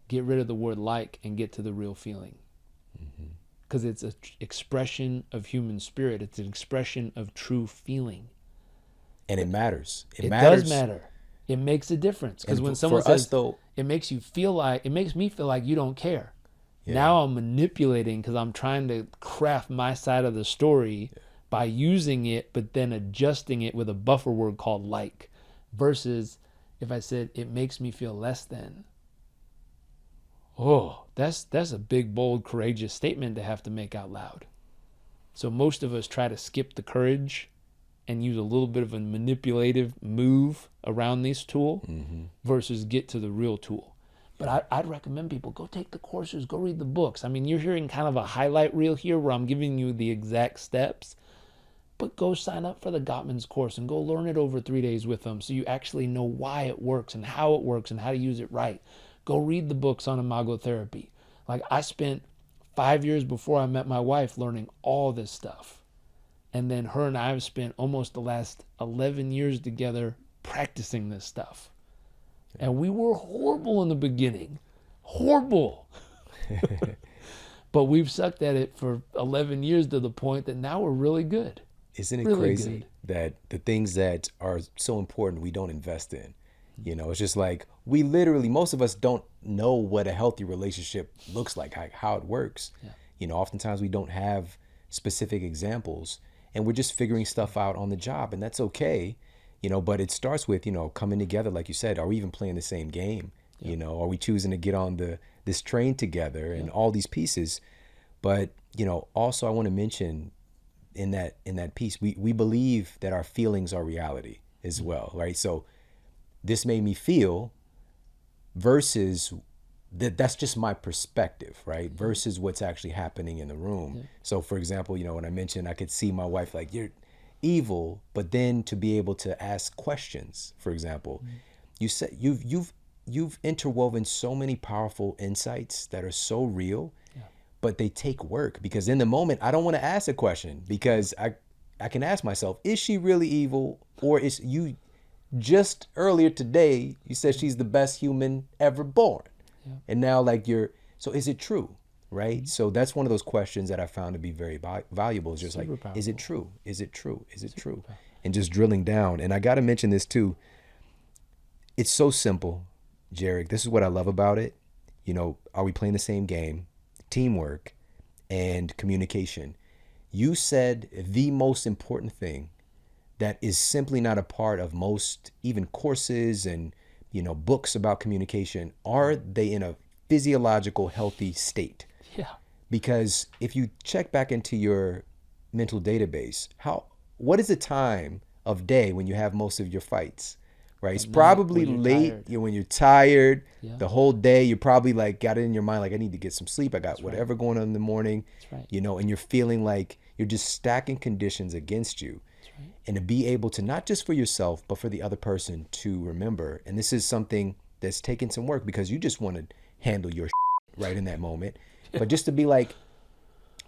A: Get rid of the word like and get to the real feeling. because it's an expression of human spirit. It's an expression of true feeling.
B: And it matters.
A: It does matter. It makes a difference. Because when someone says,
B: though,
A: it makes me feel like you don't care. Yeah. Now I'm manipulating because I'm trying to craft my side of the story by using it, but then adjusting it with a buffer word called like. Versus if I said, it makes me feel less than. Oh, that's a big, bold, courageous statement to have to make out loud. So most of us try to skip the courage and use a little bit of a manipulative move around this tool versus get to the real tool. But I'd recommend people go take the courses, go read the books. I mean, you're hearing kind of a highlight reel here where I'm giving you the exact steps, but go sign up for the Gottman's course and go learn it over 3 days with them so you actually know why it works and how to use it right. Go read the books on imagotherapy. Like, I spent 5 years before I met my wife learning all this stuff. And then her and I have spent almost the last 11 years together practicing this stuff. And we were horrible in the beginning. Horrible. But we've sucked at it for 11 years to the point that now we're really good.
B: Isn't it really crazy that the things that are so important we don't invest in? You know, it's just like we literally, most of us don't know what a healthy relationship looks like, how it works. Yeah. You know, oftentimes we don't have specific examples and we're just figuring stuff out on the job, and that's okay. You know, but it starts with, you know, coming together, like you said. Are we even playing the same game? Yeah. You know, are we choosing to get on this train together and all these pieces? But, you know, also I want to mention in that piece, we believe that our feelings are reality as well, right? So this made me feel versus that's just my perspective, right? Versus what's actually happening in the room. Yeah. So for example, you know, when I mentioned I could see my wife like, you're evil, but then to be able to ask questions, for example, you said you've interwoven so many powerful insights that are so real, but they take work, because in the moment I don't want to ask a question, because I can ask myself, is she really evil? Or is you just earlier today you said she's the best human ever born, and now like so is it true? Right. So that's one of those questions that I found to be very valuable. It's just super like, powerful. Is it true? Is it true? Is it true? Powerful. And just drilling down. And I got to mention this too. It's so simple, Jairek. This is what I love about it. You know, are we playing the same game? Teamwork and communication. You said the most important thing that is simply not a part of most even courses and, you know, books about communication. Are they in a physiological, healthy state? Yeah. Because if you check back into your mental database, what is the time of day when you have most of your fights? Right? It's probably late when you're tired. Yeah. The whole day you're probably like got it in your mind like, I need to get some sleep. I got whatever going on in the morning. You know, and you're feeling like you're just stacking conditions against you. And to be able to, not just for yourself, but for the other person to remember. And this is something that's taken some work, because you just want to handle your right in that moment. But just to be like,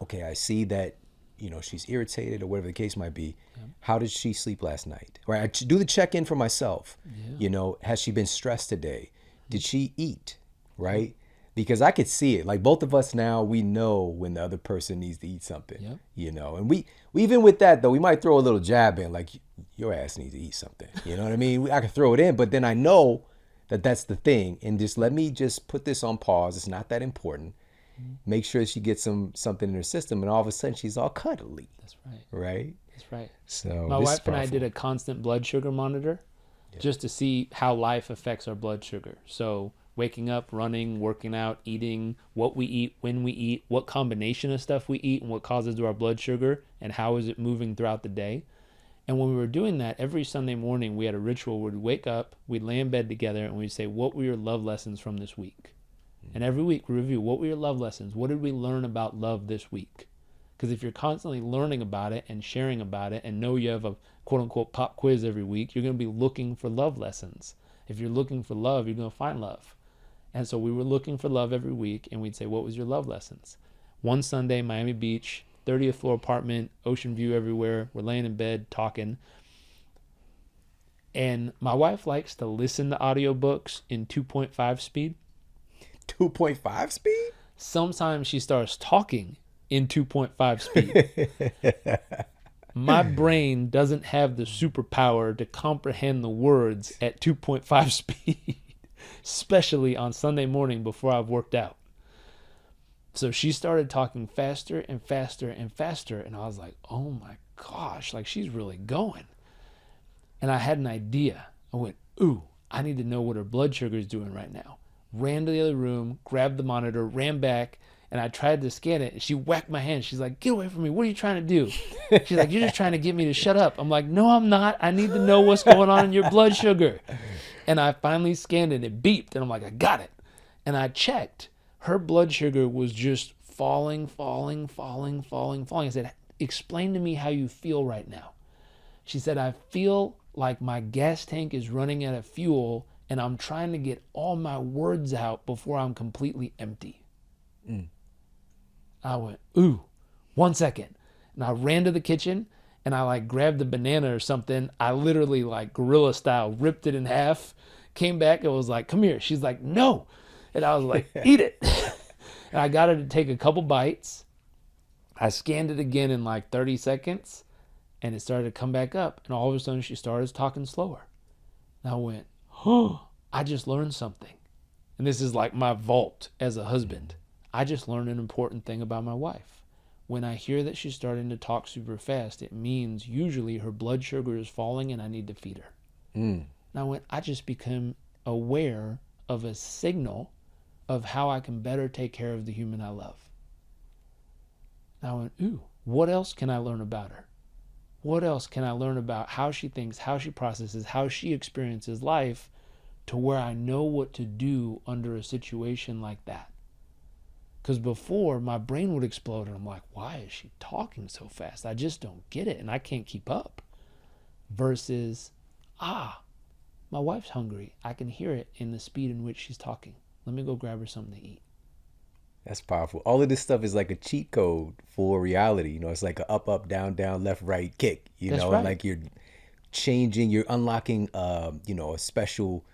B: okay, I see that, you know, she's irritated or whatever the case might be. Yeah. How did she sleep last night? Right? I do the check-in for myself. Yeah. You know, has she been stressed today? Did she eat? Right? Because I could see it. Like, both of us now, we know when the other person needs to eat something. Yep. You know, and we even with that though, we might throw a little jab in, like, your ass needs to eat something. You know what I mean? I could throw it in, but then I know that that's the thing, and just let me just put this on pause. It's not that important. Make sure she gets something in her system, and all of a sudden she's all cuddly. That's right. Right? That's right. So
A: my wife and I did a constant blood sugar monitor just to see how life affects our blood sugar. So waking up, running, working out, eating, what we eat, when we eat, what combination of stuff we eat, and what causes to our blood sugar, and how is it moving throughout the day. And when we were doing that, every Sunday morning we had a ritual where we'd wake up, we'd lay in bed together, and we'd say, what were your love lessons from this week? And every week we review, what were your love lessons? What did we learn about love this week? Because if you're constantly learning about it and sharing about it and know you have a quote-unquote pop quiz every week, you're going to be looking for love lessons. If you're looking for love, you're going to find love. And so we were looking for love every week, and we'd say, what was your love lessons? One Sunday, Miami Beach, 30th floor apartment, ocean view everywhere. We're laying in bed talking. And my wife likes to listen to audiobooks in 2.5 speed.
B: 2.5 speed?
A: Sometimes she starts talking in 2.5 speed. My brain doesn't have the superpower to comprehend the words at 2.5 speed, especially on Sunday morning before I've worked out. So she started talking faster and faster and faster, and I was like, oh my gosh, like she's really going. And I had an idea. I went, ooh, I need to know what her blood sugar is doing right now. Ran to the other room, grabbed the monitor, ran back, and I tried to scan it, and she whacked my hand. She's like, get away from me. What are you trying to do? She's like, you're just trying to get me to shut up. I'm like, no, I'm not. I need to know what's going on in your blood sugar. And I finally scanned it. It beeped, and I'm like, I got it. And I checked. Her blood sugar was just falling. I said, explain to me how you feel right now. She said, I feel like my gas tank is running out of fuel, and I'm trying to get all my words out before I'm completely empty. I went, ooh, 1 second. And I ran to the kitchen and I like grabbed the banana or something. I literally like gorilla style ripped it in half, came back and was like, come here. She's like, no. And I was like, eat it. And I got her to take a couple bites. I scanned it again in like 30 seconds and it started to come back up. And all of a sudden she started talking slower. And I went, oh, I just learned something. And this is like my vault as a husband. I just learned an important thing about my wife. When I hear that she's starting to talk super fast, it means usually her blood sugar is falling and I need to feed her. Now, when I just become aware of a signal of how I can better take care of the human I love. Now I went, ooh, what else can I learn about her? What else can I learn about how she thinks, how she processes, how she experiences life to where I know what to do under a situation like that? Because before, my brain would explode and I'm like, why is she talking so fast? I just don't get it and I can't keep up. Versus, my wife's hungry. I can hear it in the speed in which she's talking. Let me go grab her something to eat.
B: That's powerful. All of this stuff is like a cheat code for reality. You know, it's like a up, up, down, down, left, right, kick. You
A: That's
B: know,
A: right.
B: and like you're changing, you're unlocking, you know, a special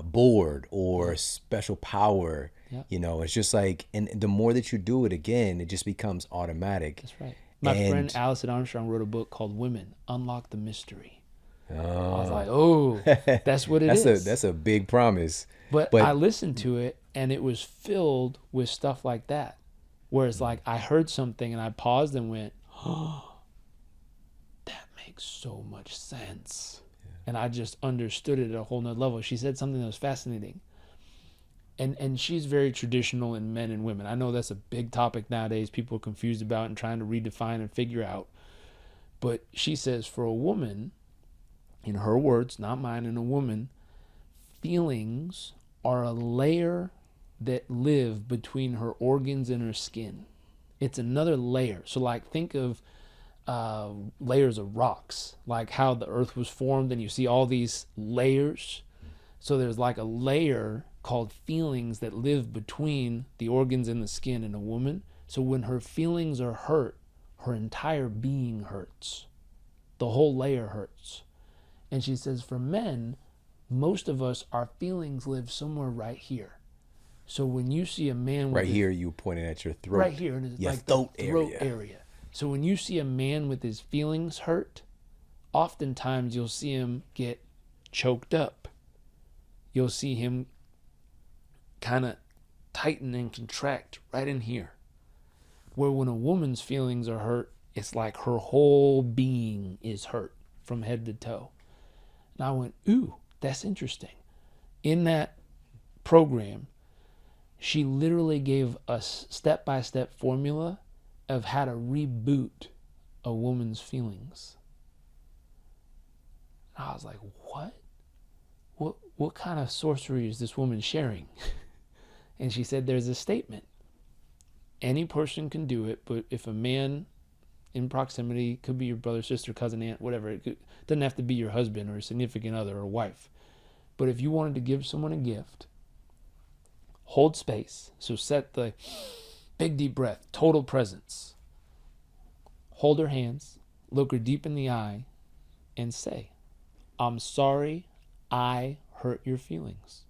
B: board or special power.
A: Yep.
B: You know, it's just like, and the more that you do it again, it just becomes automatic.
A: That's right. My friend Allison Armstrong wrote a book called Women, Unlock the Mystery. I was like, oh, that's what it is.
B: That's a big promise.
A: But I listened to it and it was filled with stuff like that. Where it's like I heard something and I paused and went, oh, that makes so much sense. Yeah. And I just understood it at a whole nother level. She said something that was fascinating. And she's very traditional in men and women. I know that's a big topic nowadays. People are confused about and trying to redefine and figure out. But she says for a woman, in her words, not mine, in a woman, feelings are a layer that live between her organs and her skin. It's another layer. So like think of layers of rocks, like how the earth was formed and you see all these layers. So there's like a layer called feelings that live between the organs and the skin in a woman. So when her feelings are hurt, her entire being hurts. The whole layer hurts. And she says for men, most of us, our feelings live somewhere right here. So when you see a man with
B: right here, you pointing at your throat.
A: Right here, and it's like the throat area. So when you see a man with his feelings hurt, oftentimes you'll see him get choked up. You'll see him kind of tighten and contract right in here. Where when a woman's feelings are hurt, it's like her whole being is hurt from head to toe. And I went, ooh, that's interesting. In that program, she literally gave us step-by-step formula of how to reboot a woman's feelings. And I was like, what? What kind of sorcery is this woman sharing? And she said, there's a statement. Any person can do it, but if a man in proximity, could be your brother, sister, cousin, aunt, whatever, it doesn't have to be your husband or a significant other or wife. But if you wanted to give someone a gift, hold space. So set the big deep breath, total presence. Hold her hands, look her deep in the eye, and say, I'm sorry I hurt your feelings.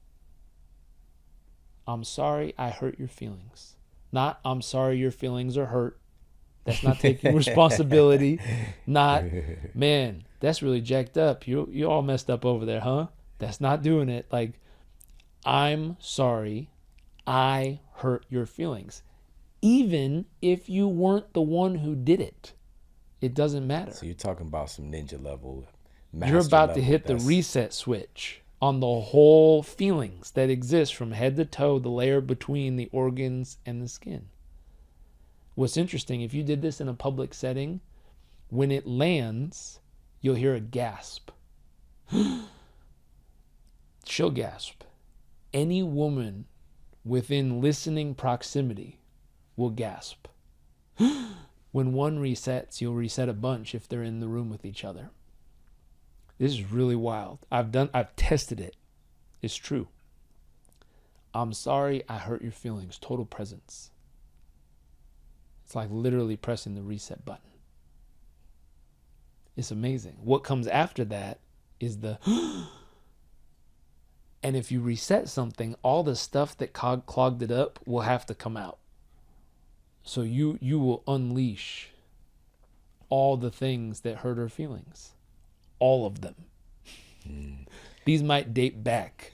A: I'm sorry I hurt your feelings. Not, I'm sorry your feelings are hurt. That's not taking responsibility. Not, man, that's really jacked up. You all messed up over there, huh? That's not doing it. Like, I'm sorry. I hurt your feelings. Even if you weren't the one who did it, it doesn't matter.
B: So you're talking about some ninja level,
A: You're about to hit the
B: that's...
A: reset switch on the whole feelings that exist from head to toe, the layer between the organs and the skin. What's interesting, if you did this in a public setting, when it lands, you'll hear a gasp. She'll gasp. Any woman within listening proximity will gasp. When one resets, you'll reset a bunch if they're in the room with each other. This is really wild. I've tested it. It's true. I'm sorry I hurt your feelings. Total presence. It's like literally pressing the reset button. It's amazing. What comes after that is the and if you reset something, all the stuff that clogged it up will have to come out. So you will unleash all the things that hurt her feelings. All of them. These might date back.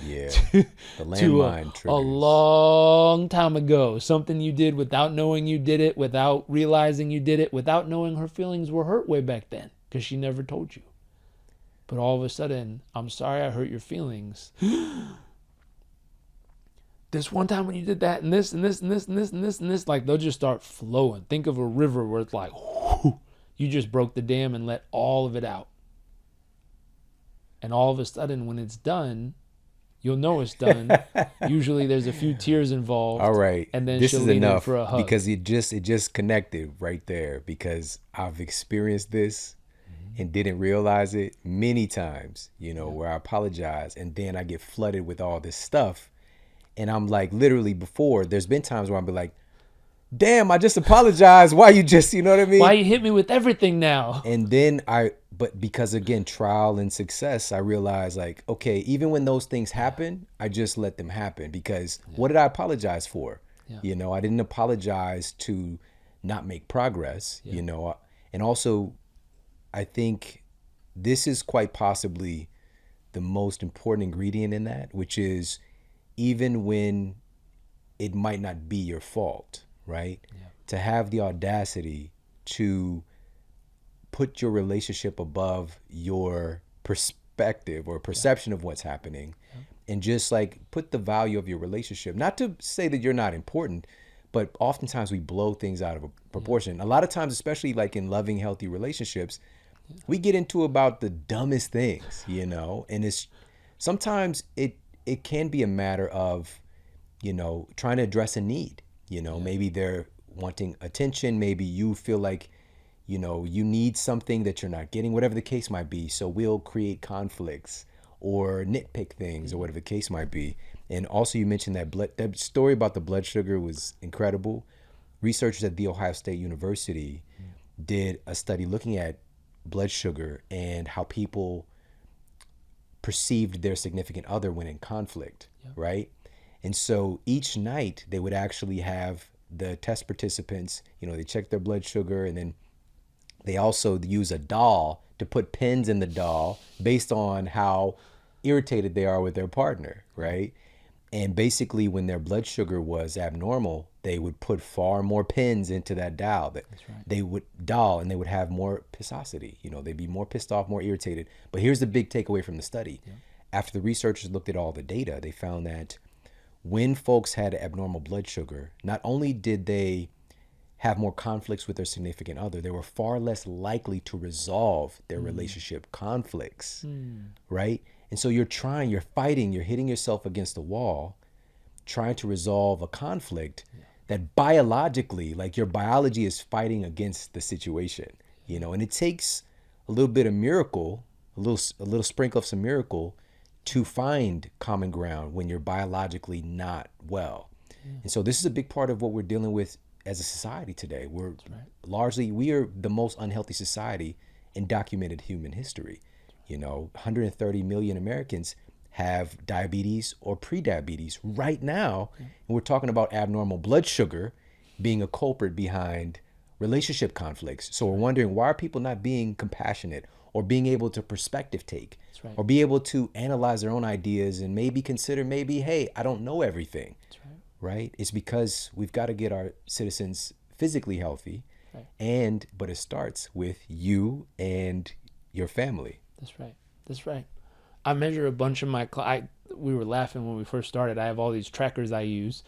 B: Yeah.
A: To
B: The landmine triggers.
A: A long time ago. Something you did without knowing you did it, without realizing you did it, without knowing her feelings were hurt way back then, because she never told you. But all of a sudden, I'm sorry I hurt your feelings. This one time when you did that and this and this and this and this and this and this, like they'll just start flowing. Think of a river where it's like, whoo, you just broke the dam and let all of it out. And all of a sudden, when it's done, you'll know it's done. Usually there's a few tears involved.
B: All right.
A: And then
B: this
A: she'll
B: is
A: lean
B: enough
A: in for a hug.
B: because it just connected right there, because I've experienced this and didn't realize it many times, where I apologize and then I get flooded with all this stuff. And I'm like, literally before, there's been times where I'll be like, damn, I just apologized. Why you just, you know what I mean?
A: Why you hit me with everything now?
B: And then but because again, trial and success, I realized like, okay, even when those things happen, I just let them happen, because what did I apologize for? Yeah. I didn't apologize to not make progress, and also I think this is quite possibly the most important ingredient in that, which is even when it might not be your fault, right? Yeah. To have the audacity to put your relationship above your perspective or perception of what's happening, and just like put the value of your relationship, not to say that you're not important, but oftentimes we blow things out of proportion. A lot of times, especially like in loving, healthy relationships, we get into about the dumbest things, and it's sometimes it can be a matter of, trying to address a need, maybe they're wanting attention. Maybe you feel like, you need something that you're not getting, whatever the case might be. So we'll create conflicts or nitpick things or whatever the case might be. And also you mentioned that story about the blood sugar was incredible. Researchers at The Ohio State University did a study looking at blood sugar and how people perceived their significant other when in conflict, right? And so each night they would actually have the test participants, they check their blood sugar, and then they also use a doll to put pins in the doll based on how irritated they are with their partner, right? And basically when their blood sugar was abnormal, they would put far more pins into that doll. They would and they would have more pissosity. They'd be more pissed off, more irritated. But here's the big takeaway from the study. Yeah. After the researchers looked at all the data, they found that when folks had abnormal blood sugar, not only did they have more conflicts with their significant other, they were far less likely to resolve their relationship conflicts, right? And so you're fighting, you're hitting yourself against the wall, trying to resolve a conflict that biologically, like your biology is fighting against the situation, and it takes a little bit of miracle, a little sprinkle of some miracle to find common ground when you're biologically not well. And so this is a big part of what we're dealing with as a society today. We are the most unhealthy society in documented human history. 130 million Americans have diabetes or pre-diabetes right now. And we're talking about abnormal blood sugar being a culprit behind relationship conflicts. So we're wondering, why are people not being compassionate or being able to perspective take
A: That's right.
B: or be able to analyze their own ideas and maybe consider maybe, hey, I don't know everything,
A: That's right.
B: right? It's because we've got to get our citizens physically healthy,
A: Right.
B: but it starts with you and your family.
A: That's right. That's right. I measure a bunch of my we were laughing when we first started. I have all these trackers I use.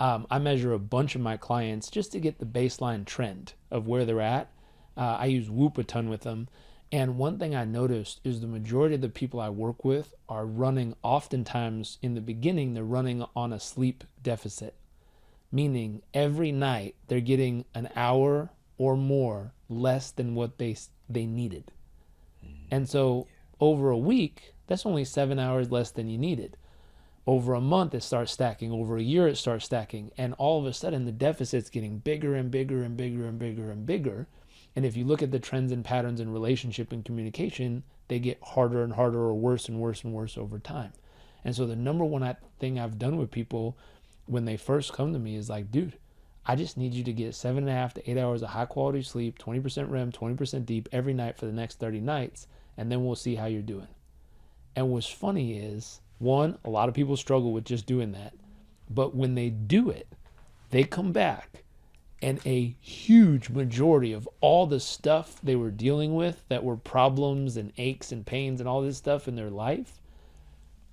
A: I measure a bunch of my clients just to get the baseline trend of where they're at. I use Whoop a ton with them. And one thing I noticed is the majority of the people I work with are running, oftentimes in the beginning, they're running on a sleep deficit, meaning every night they're getting an hour or more less than what they needed. And so over a week, that's only 7 hours less than you needed. Over a month, it starts stacking. Over a year, it starts stacking. And all of a sudden, the deficit's getting bigger and bigger and bigger and bigger and bigger. And if you look at the trends and patterns in relationship and communication, they get harder and harder or worse and worse and worse over time. And so the number one thing I've done with people when they first come to me is like, dude, I just need you to get 7.5 to 8 hours of high quality sleep, 20% REM, 20% deep every night for the next 30 nights. And then we'll see how you're doing. And what's funny is, one, a lot of people struggle with just doing that. But when they do it, they come back and a huge majority of all the stuff they were dealing with that were problems and aches and pains and all this stuff in their life,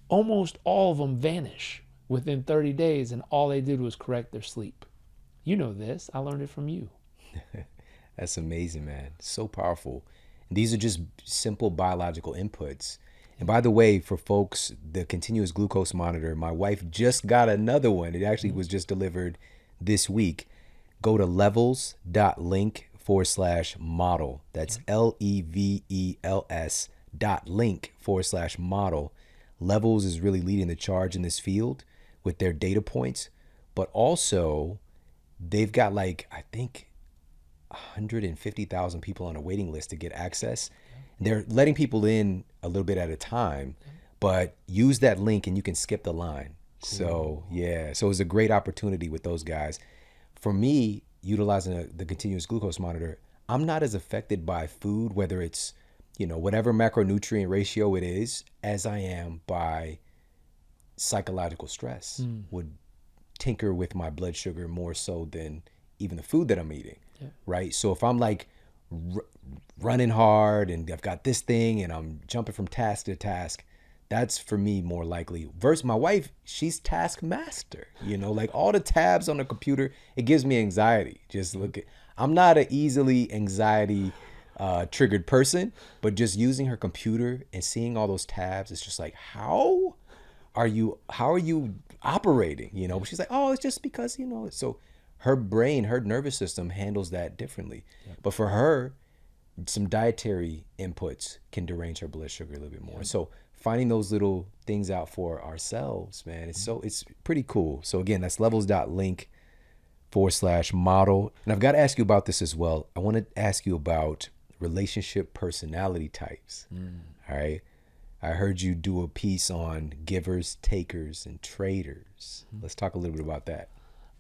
A: almost all of them vanish within 30 days, and all they did was correct their sleep. You know this. I learned it from you.
B: That's amazing, man. So powerful. And these are just simple biological inputs. And by the way, for folks, the continuous glucose monitor, my wife just got another one. It actually was just delivered this week. Go to levels.link/model. That's levels.link/model. Levels is really leading the charge in this field with their data points, but also they've got like, I think, 150,000 people on a waiting list to get access. They're letting people in a little bit at a time, but use that link and you can skip the line. Cool. So yeah, so it's a great opportunity with those guys. For me, utilizing the continuous glucose monitor, I'm not as affected by food, whether it's, whatever macronutrient ratio it is, as I am by psychological stress. Would tinker with my blood sugar more so than even the food that I'm eating, right? So if I'm like running hard and I've got this thing and I'm jumping from task to task, that's for me more likely. Versus my wife, she's task master, like all the tabs on the computer, it gives me anxiety. Just I'm not an easily anxiety triggered person, but just using her computer and seeing all those tabs, it's just like, how are you operating? But she's like, oh, it's just because, so her brain, her nervous system handles that differently. But for her, some dietary inputs can derange her blood sugar a little bit more. So finding those little things out for ourselves, man, it's pretty cool. So again, that's levels.link/model. And I've got to ask you about this as well. I want to ask you about relationship personality types. All right. I heard you do a piece on givers, takers, and traders. Let's talk a little bit about that.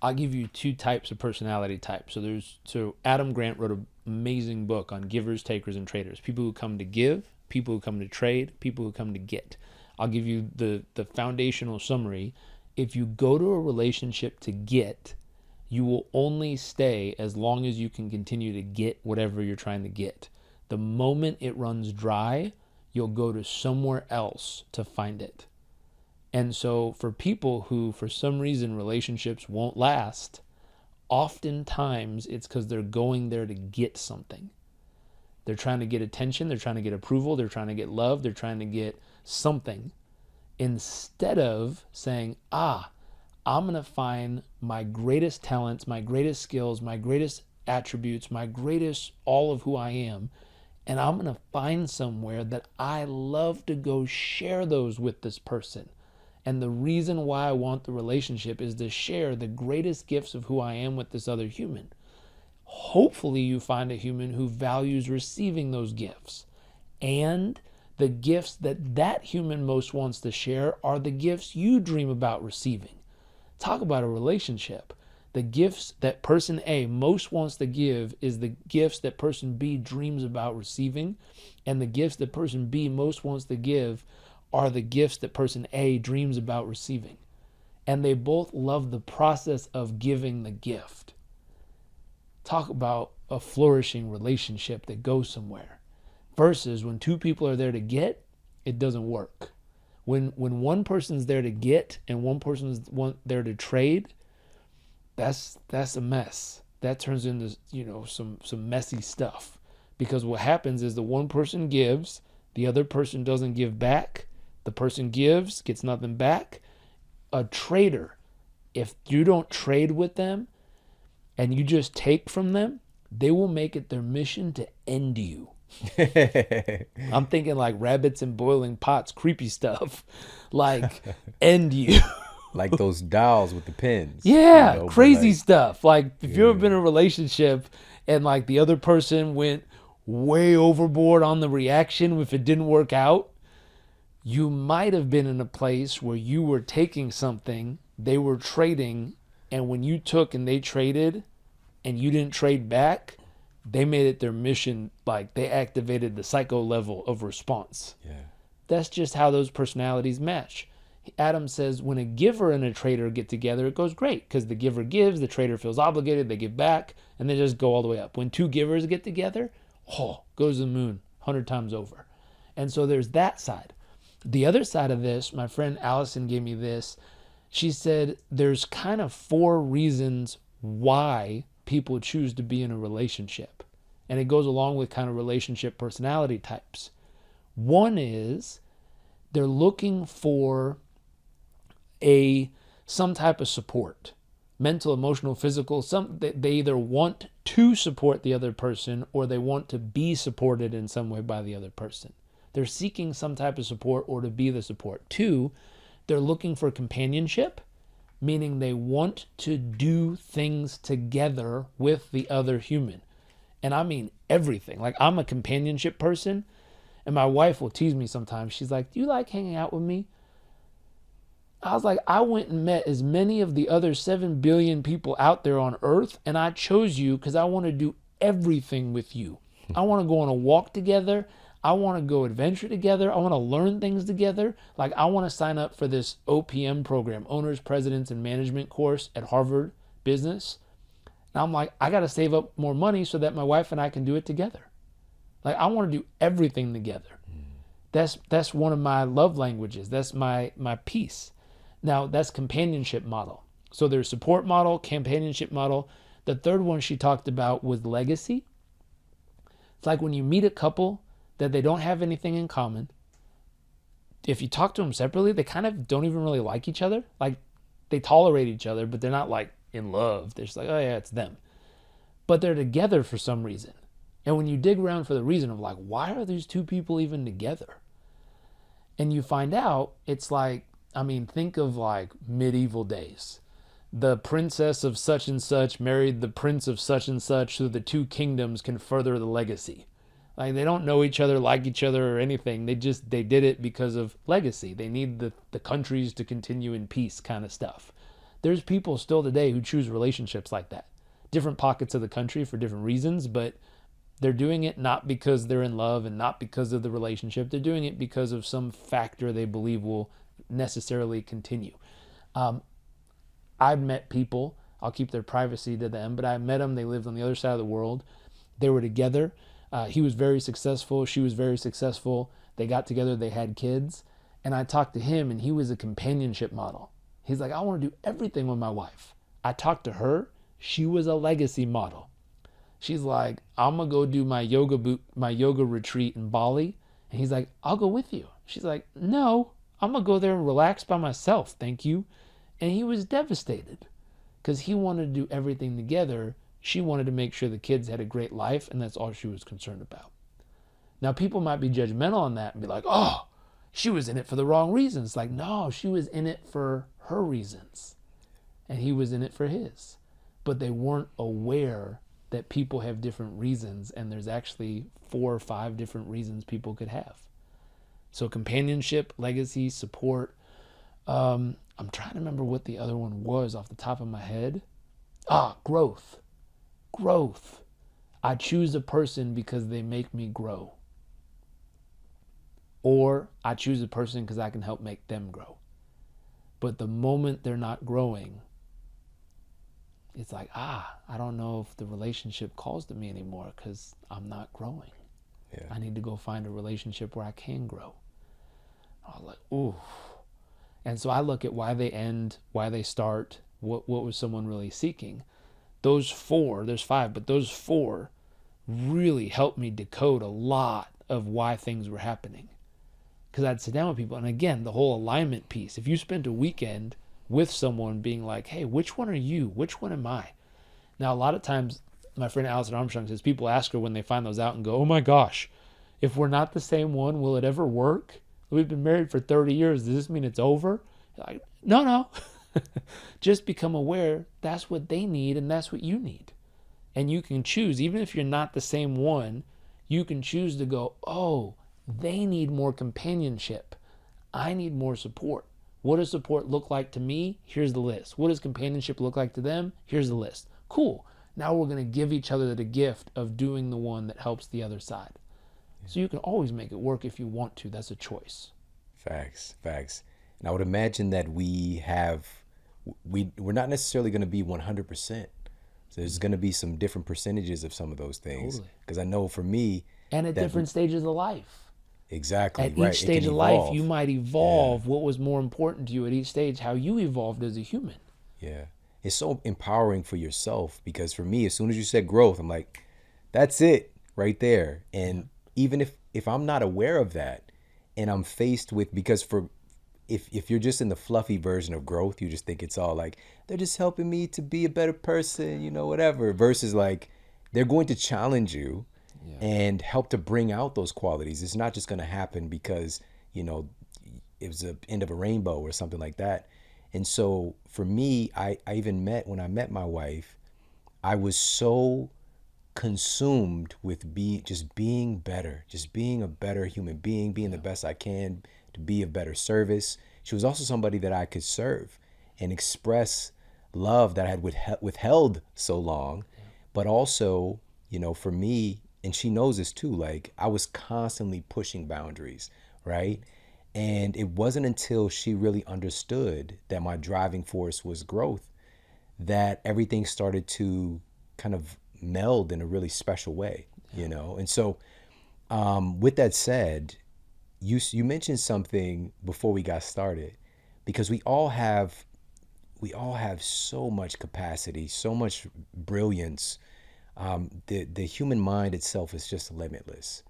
A: I'll give you two types of personality types. So Adam Grant wrote an amazing book on givers, takers, and traders. People who come to give, people who come to trade, people who come to get. I'll give you the foundational summary. If you go to a relationship to get, you will only stay as long as you can continue to get whatever you're trying to get. The moment it runs dry, you'll go to somewhere else to find it. And so for people who, for some reason, relationships won't last, oftentimes it's because they're going there to get something. They're trying to get attention, they're trying to get approval, they're trying to get love, they're trying to get something. Instead of saying, I'm going to find my greatest talents, my greatest skills, my greatest attributes, my greatest all of who I am, and I'm going to find somewhere that I love to go share those with this person. And the reason why I want the relationship is to share the greatest gifts of who I am with this other human. Hopefully you find a human who values receiving those gifts. And the gifts that human most wants to share are the gifts you dream about receiving. Talk about a relationship. The gifts that person A most wants to give is the gifts that person B dreams about receiving. And the gifts that person B most wants to give are the gifts that person A dreams about receiving. And they both love the process of giving the gift. Talk about a flourishing relationship that goes somewhere. Versus when two people are there to get, it doesn't work. When one person's there to get and one person's there to trade, that's a mess. That turns into, some messy stuff. Because what happens is the one person gives, the other person doesn't give back. The person gives, gets nothing back. A trader, if you don't trade with them and you just take from them, they will make it their mission to end you. I'm thinking like rabbits in boiling pots, creepy stuff. Like, end you.
B: Like those dolls with the pins.
A: Yeah, crazy stuff. Like, if you've ever been in a relationship and like the other person went way overboard on the reaction if it didn't work out, you might have been in a place where you were taking something, they were trading, and when you took and they traded and you didn't trade back, they made it their mission, like they activated the psycho level of response.
B: Yeah.
A: That's just how those personalities match. Adam says when a giver and a trader get together, it goes great because the giver gives, the trader feels obligated, they give back, and they just go all the way up. When two givers get together, goes to the moon 100 times over. And so there's that side. The other side of this, my friend Allison gave me this. She said there's kind of 4 reasons why people choose to be in a relationship. And it goes along with kind of relationship personality types. One is they're looking for some type of support, mental, emotional, physical. They either want to support the other person or they want to be supported in some way by the other person. They're seeking some type of support or to be the support. 2, they're looking for companionship, meaning they want to do things together with the other human. And I mean everything. Like, I'm a companionship person, and my wife will tease me sometimes. She's like, "Do you like hanging out with me?" I was like, I went and met as many of the other 7 billion people out there on earth, and I chose you because I want to do everything with you. I want to go on a walk together. I want to go adventure together. I want to learn things together. Like, I want to sign up for this OPM program, Owners, Presidents, and Management course at Harvard Business. And I'm like, I got to save up more money so that my wife and I can do it together. Like, I want to do everything together. That's one of my love languages. That's my peace. Now, that's companionship model. So there's support model, companionship model. The third one she talked about was legacy. It's like when you meet a couple that they don't have anything in common. If you talk to them separately, they kind of don't even really like each other. Like, they tolerate each other, but they're not like in love. They're just like, oh yeah, it's them. But they're together for some reason. And when you dig around for the reason of like, why are these two people even together? And you find out it's like, think of like medieval days. The princess of such and such married the prince of such and such so the 2 kingdoms can further the legacy. Like, they don't know each other, like each other, or anything. They did it because of legacy. They need the countries to continue in peace kind of stuff. There's people still today who choose relationships like that. Different pockets of the country for different reasons, but they're doing it not because they're in love and not because of the relationship. They're doing it because of some factor they believe will necessarily continue. I've met people, I'll keep their privacy to them, but I met them. They lived on the other side of the world. They were together. He was very successful. She was very successful. They got together. They had kids. And I talked to him, and he was a companionship model. He's like, I want to do everything with my wife. I talked to her. She was a legacy model. She's like, I'm going to go do my yoga retreat in Bali. And he's like, I'll go with you. She's like, no, I'm going to go there and relax by myself. Thank you. And he was devastated because he wanted to do everything together. She wanted to make sure the kids had a great life, and that's all she was concerned about. Now, people might be judgmental on that and be like, oh, she was in it for the wrong reasons. Like, no, she was in it for her reasons, and he was in it for his. But they weren't aware that people have different reasons, and there's actually 4 or 5 different reasons people could have. So companionship, legacy, support. I'm trying to remember what the other one was off the top of my head. Growth. Growth. I choose a person because they make me grow. Or I choose a person because I can help make them grow. But the moment they're not growing, it's like, I don't know if the relationship calls to me anymore because I'm not growing.
B: Yeah.
A: I need to go find a relationship where I can grow. I was like, ooh. And so I look at why they end, why they start, what was someone really seeking. Those four, there's five, but those four really helped me decode a lot of why things were happening. Because I'd sit down with people, and again, the whole alignment piece. If you spent a weekend with someone being like, hey, which one are you? Which one am I? Now, a lot of times, my friend Allison Armstrong says people ask her when they find those out and go, oh my gosh, if we're not the same one, will it ever work? We've been married for 30 years. Does this mean it's over? Like, no. Just become aware that's what they need and that's what you need. And you can choose, even if you're not the same one, you can choose to go, oh, they need more companionship. I need more support. What does support look like to me? Here's the list. What does companionship look like to them? Here's the list. Cool. Now we're going to give each other the gift of doing the one that helps the other side. So you can always make it work if you want to. That's a choice.
B: Facts. And I would imagine that we're not necessarily going to be 100%. So there's going to be some different percentages of some of those things.
A: Totally.
B: Because I know for me,
A: and at different stages of life.
B: Exactly.
A: At
B: right.
A: each stage of life, you might evolve what was more important to you at each stage, how you evolved as a human.
B: Yeah. It's so empowering for yourself because for me, as soon as you said growth, I'm like, that's it right there. And even if I'm not aware of that and I'm faced with, because if you're just in the fluffy version of growth, you just think it's all like, they're just helping me to be a better person, whatever, versus like, they're going to challenge you and help to bring out those qualities. It's not just going to happen because, it was the end of a rainbow or something like that. And so for me, I even when I met my wife, I was so consumed with being better, just being a better human being, being the best I can to be of better service. She was also somebody that I could serve and express love that I had withheld so long, but also, for me, and she knows this too, like I was constantly pushing boundaries, right? And it wasn't until she really understood that my driving force was growth that everything started to kind of meld in a really special way, And so, with that said, you mentioned something before we got started, because we all have so much capacity, so much brilliance. The human mind itself is just limitless.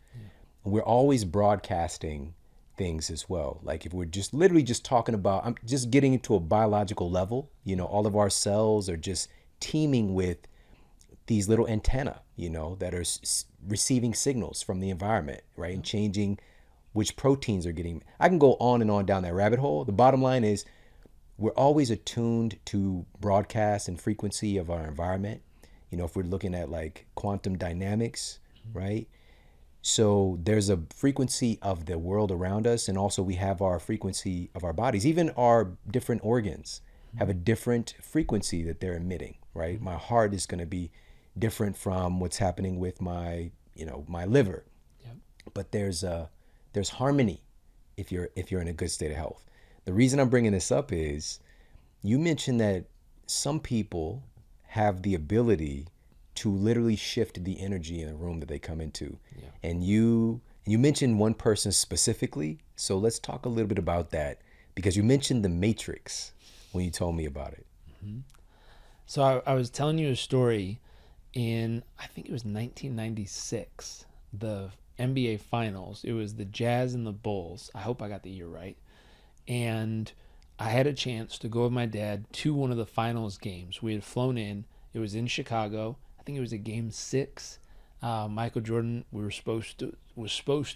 B: We're always broadcasting things as well. Like if we're just literally just talking about, I'm just getting into a biological level, all of our cells are just teeming with these little antenna, that are receiving signals from the environment, right? And changing which proteins are getting. I can go on and on down that rabbit hole. The bottom line is we're always attuned to broadcast and frequency of our environment. If we're looking at like quantum dynamics, right? So there's a frequency of the world around us, and also we have our frequency of our bodies. Even our different organs have a different frequency that they're emitting, right? My heart is going to be different from what's happening with my, my liver.
A: Yep.
B: But there's harmony if you're in a good state of health. The reason I'm bringing this up is you mentioned that some people have the ability to literally shift the energy in a room that they come into.
A: Yeah.
B: And you mentioned one person specifically. So let's talk a little bit about that, because you mentioned the Matrix when you told me about it.
A: Mm-hmm. So I was telling you a story in, I think it was 1996, the NBA Finals. It was the Jazz and the Bulls. I hope I got the year right. And I had a chance to go with my dad to one of the finals games. We had flown in. It was in Chicago. I think it was a game 6. Michael Jordan was supposed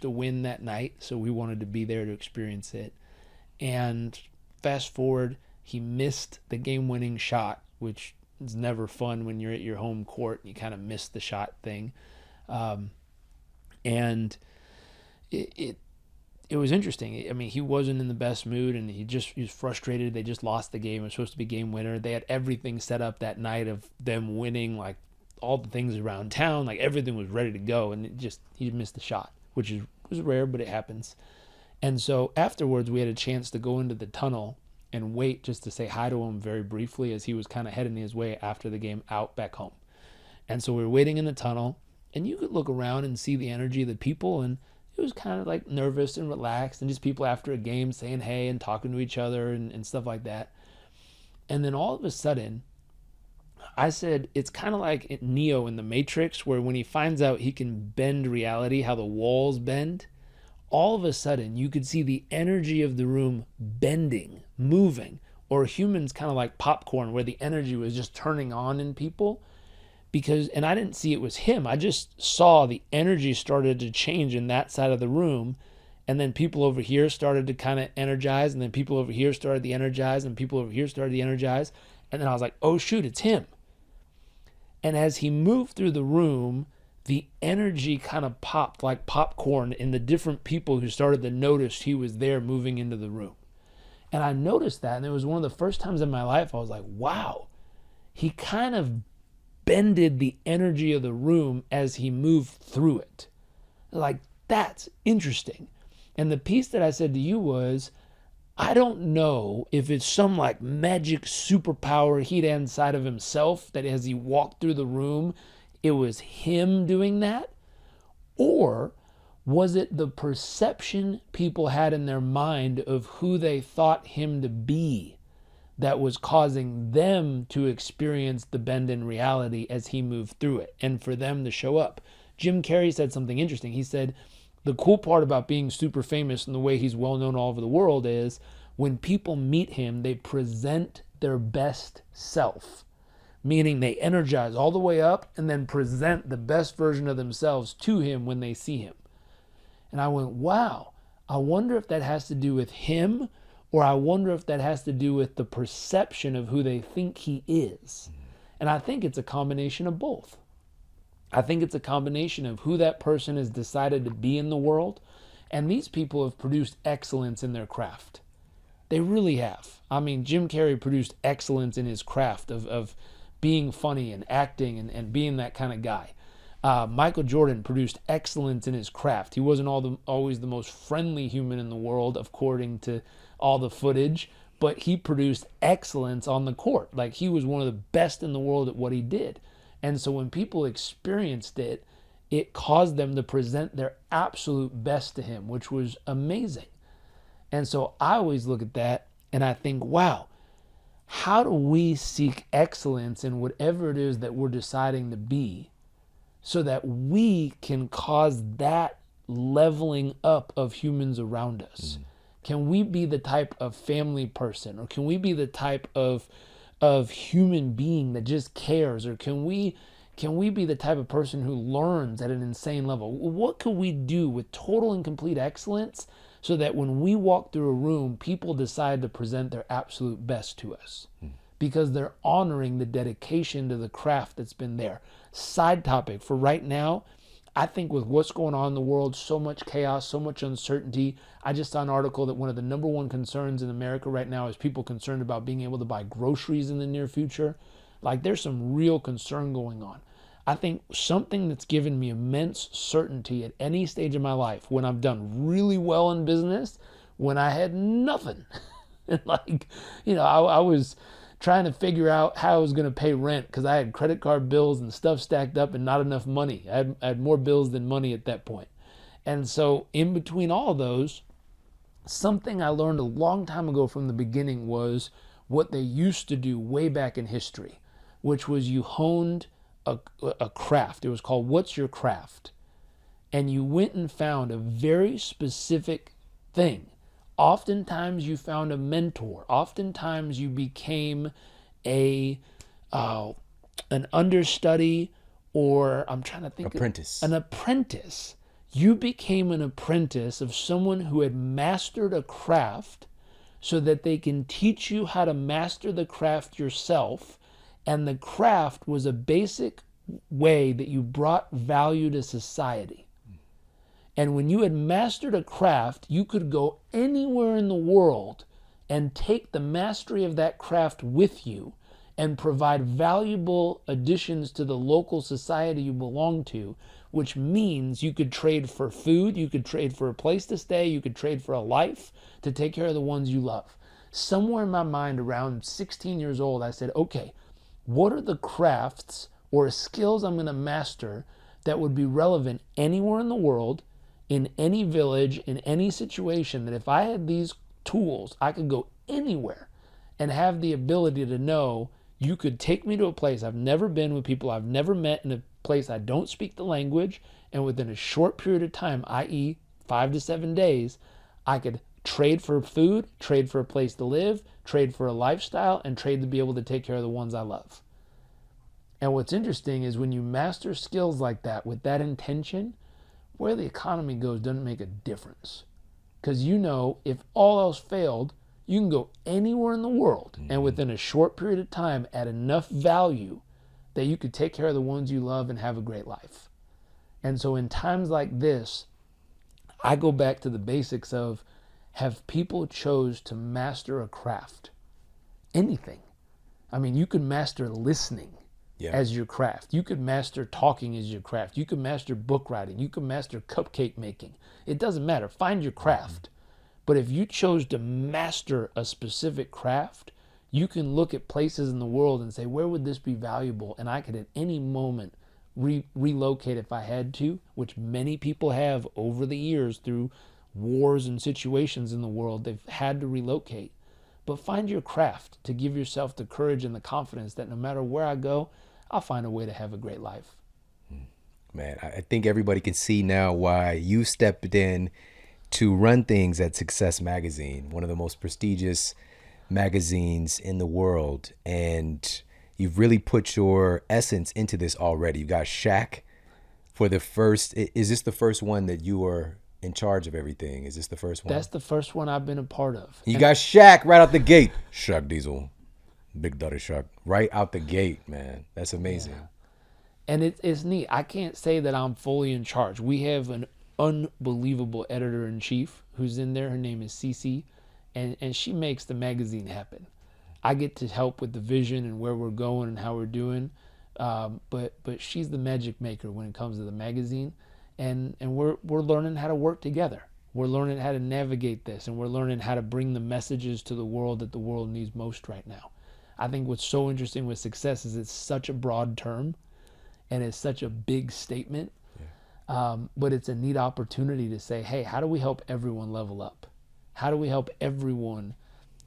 A: to win that night, so we wanted to be there to experience it. And fast forward, he missed the game-winning shot, which is never fun when you're at your home court and you kind of miss the shot thing. And it it was interesting. I mean, he wasn't in the best mood, and he was frustrated. They just lost the game. It was supposed to be game winner. They had everything set up that night of them winning, like all the things around town, like everything was ready to go, and he missed the shot, which was rare, but it happens. And so afterwards, we had a chance to go into the tunnel and wait just to say hi to him very briefly as he was kind of heading his way after the game out back home. And so we were waiting in the tunnel, and you could look around and see the energy of the people, and it was kind of like nervous and relaxed, and just people after a game saying hey and talking to each other and stuff like that. And then all of a sudden, I said, it's kind of like Neo in the Matrix, where when he finds out he can bend reality, how the walls bend, all of a sudden you could see the energy of the room bending, moving, or humans kind of like popcorn, where the energy was just turning on in people. And I didn't see it was him. I just saw the energy started to change in that side of the room. And then people over here started to kind of energize. And then people over here started to energize. And people over here started to energize. And then I was like, oh, shoot, it's him. And as he moved through the room, the energy kind of popped like popcorn in the different people who started to notice he was there moving into the room. And I noticed that. And it was one of the first times in my life I was like, wow, he kind of bended the energy of the room as he moved through it. Like, that's interesting. And the piece that I said to you was, I don't know if it's some like magic superpower he'd had inside of himself that as he walked through the room, it was him doing that, or was it the perception people had in their mind of who they thought him to be that was causing them to experience the bend in reality as he moved through it, and for them to show up. Jim Carrey said something interesting. He said, the cool part about being super famous and the way he's well known all over the world is when people meet him, they present their best self, meaning they energize all the way up and then present the best version of themselves to him when they see him. And I went, wow, I wonder if that has to do with him, or I wonder if that has to do with the perception of who they think he is. And I think it's a combination of both. I think it's a combination of who that person has decided to be in the world. And these people have produced excellence in their craft. They really have. I mean, Jim Carrey produced excellence in his craft of being funny and acting and being that kind of guy. Michael Jordan produced excellence in his craft. He wasn't always the most friendly human in the world, according to all the footage, but he produced excellence on the court. Like, he was one of the best in the world at what he did. And so when people experienced it, it caused them to present their absolute best to him, which was amazing. And so I always look at that and I think, wow, how do we seek excellence in whatever it is that we're deciding to be so that we can cause that leveling up of humans around us? Can we be the type of family person, or can we be the type of human being that just cares, or can we be the type of person who learns at an insane level? What could we do with total and complete excellence so that when we walk through a room, people decide to present their absolute best to us because they're honoring the dedication to the craft that's been there? Side topic for right now, I think with what's going on in the world, so much chaos, so much uncertainty. I just saw an article that one of the number one concerns in America right now is people concerned about being able to buy groceries in the near future. Like, there's some real concern going on. I think something that's given me immense certainty at any stage of my life, when I've done really well in business, when I had nothing. Like, I was trying to figure out how I was going to pay rent because I had credit card bills and stuff stacked up and not enough money. I had more bills than money at that point. And so in between all those, something I learned a long time ago from the beginning was what they used to do way back in history, which was you honed a craft. It was called What's Your Craft? And you went and found a very specific thing. Oftentimes you found a mentor. Oftentimes you became an understudy, or I'm trying to think
B: apprentice.
A: An apprentice. You became an apprentice of someone who had mastered a craft so that they can teach you how to master the craft yourself. And the craft was a basic way that you brought value to society. And when you had mastered a craft, you could go anywhere in the world and take the mastery of that craft with you and provide valuable additions to the local society you belong to, which means you could trade for food, you could trade for a place to stay, you could trade for a life to take care of the ones you love. Somewhere in my mind around 16 years old, I said, okay, what are the crafts or skills I'm going to master that would be relevant anywhere in the world, in any village, in any situation, that if I had these tools, I could go anywhere and have the ability to know you could take me to a place I've never been, with people I've never met, in a place I don't speak the language, and within a short period of time, i.e. 5 to 7 days, I could trade for food, trade for a place to live, trade for a lifestyle, and trade to be able to take care of the ones I love. And what's interesting is when you master skills like that with that intention, where the economy goes doesn't make a difference. Because you know, if all else failed, you can go anywhere in the world and within a short period of time add enough value that you could take care of the ones you love and have a great life. And so in times like this, I go back to the basics of, have people chose to master a craft? Anything. I mean, you could master listening as your craft. You could master talking as your craft. You could master book writing. You could master cupcake making. It doesn't matter. Find your craft. But if you chose to master a specific craft, you can look at places in the world and say, where would this be valuable? And I could at any moment relocate if I had to, which many people have over the years through wars and situations in the world. They've had to relocate. But find your craft to give yourself the courage and the confidence that no matter where I go, I'll find a way to have a great life.
B: Man, I think everybody can see now why you stepped in to run things at Success Magazine, one of the most prestigious magazines in the world. And you've really put your essence into this already. You got Shaq for the first, is this the first one that you were in charge of everything? Is this the first one?
A: That's the first one I've been a part of.
B: You got Shaq right out the gate. Shaq Diesel, Big Daddy Shaq, right out the gate, man. That's amazing.
A: Yeah. And it's neat. I can't say that I'm fully in charge. We have an unbelievable editor-in-chief who's in there. Her name is Cece, and she makes the magazine happen. I get to help with the vision and where we're going and how we're doing, but she's the magic maker when it comes to the magazine, and we're learning how to work together. We're learning how to navigate this, and we're learning how to bring the messages to the world that the world needs most right now. I think what's so interesting with success is it's such a broad term, and it's such a big statement. But it's a neat opportunity to say, hey, how do we help everyone level up? How do we help everyone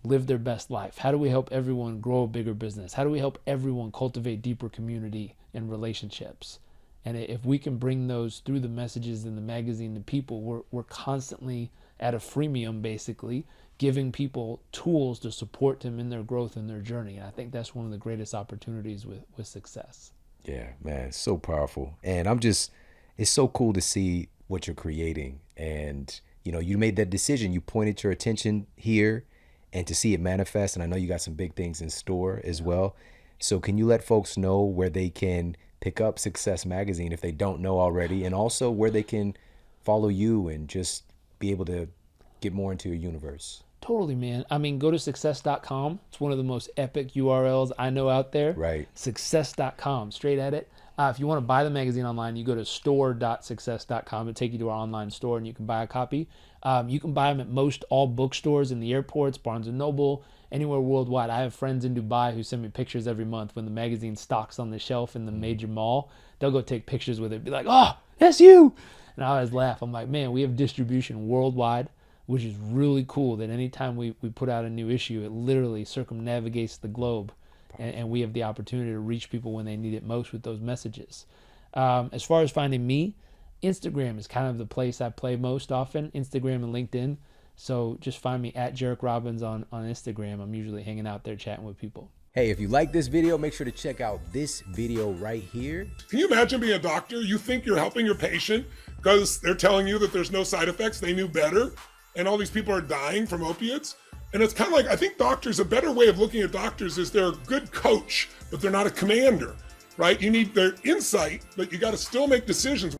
A: live their best life? How do we help everyone grow a bigger business? How do we help everyone cultivate deeper community and relationships? And if we can bring those through the messages in the magazine to people, we're constantly at a freemium, basically, giving people tools to support them in their growth and their journey. And I think that's one of the greatest opportunities with success.
B: Yeah, man, it's so powerful. And it's so cool to see what you're creating. And, you made that decision. You pointed your attention here and to see it manifest. And I know you got some big things in store as well. So can you let folks know where they can pick up Success Magazine if they don't know already, and also where they can follow you and just be able to get more into your universe?
A: Totally, man. I mean, go to success.com. It's one of the most epic URLs I know out there.
B: Right.
A: Success.com, straight at it. If you want to buy the magazine online, you go to store.success.com. It'll take you to our online store, and you can buy a copy. You can buy them at most all bookstores in the airports, Barnes & Noble, anywhere worldwide. I have friends in Dubai who send me pictures every month when the magazine stocks on the shelf in the major mall. They'll go take pictures with it, be like, oh, that's you. And I always laugh. I'm like, man, we have distribution worldwide, which is really cool that anytime we put out a new issue, it literally circumnavigates the globe. And we have the opportunity to reach people when they need it most with those messages. As far as finding me, Instagram is kind of the place I play most often, Instagram and LinkedIn. So just find me at Jairek Robbins on Instagram. I'm usually hanging out there chatting with people.
B: Hey, if you like this video, make sure to check out this video right here.
C: Can you imagine being a doctor? You think you're helping your patient because they're telling you that there's no side effects. They knew better. And all these people are dying from opiates. And it's kind of like, I think doctors, a better way of looking at doctors is they're a good coach, but they're not a commander, right? You need their insight, but you got to still make decisions.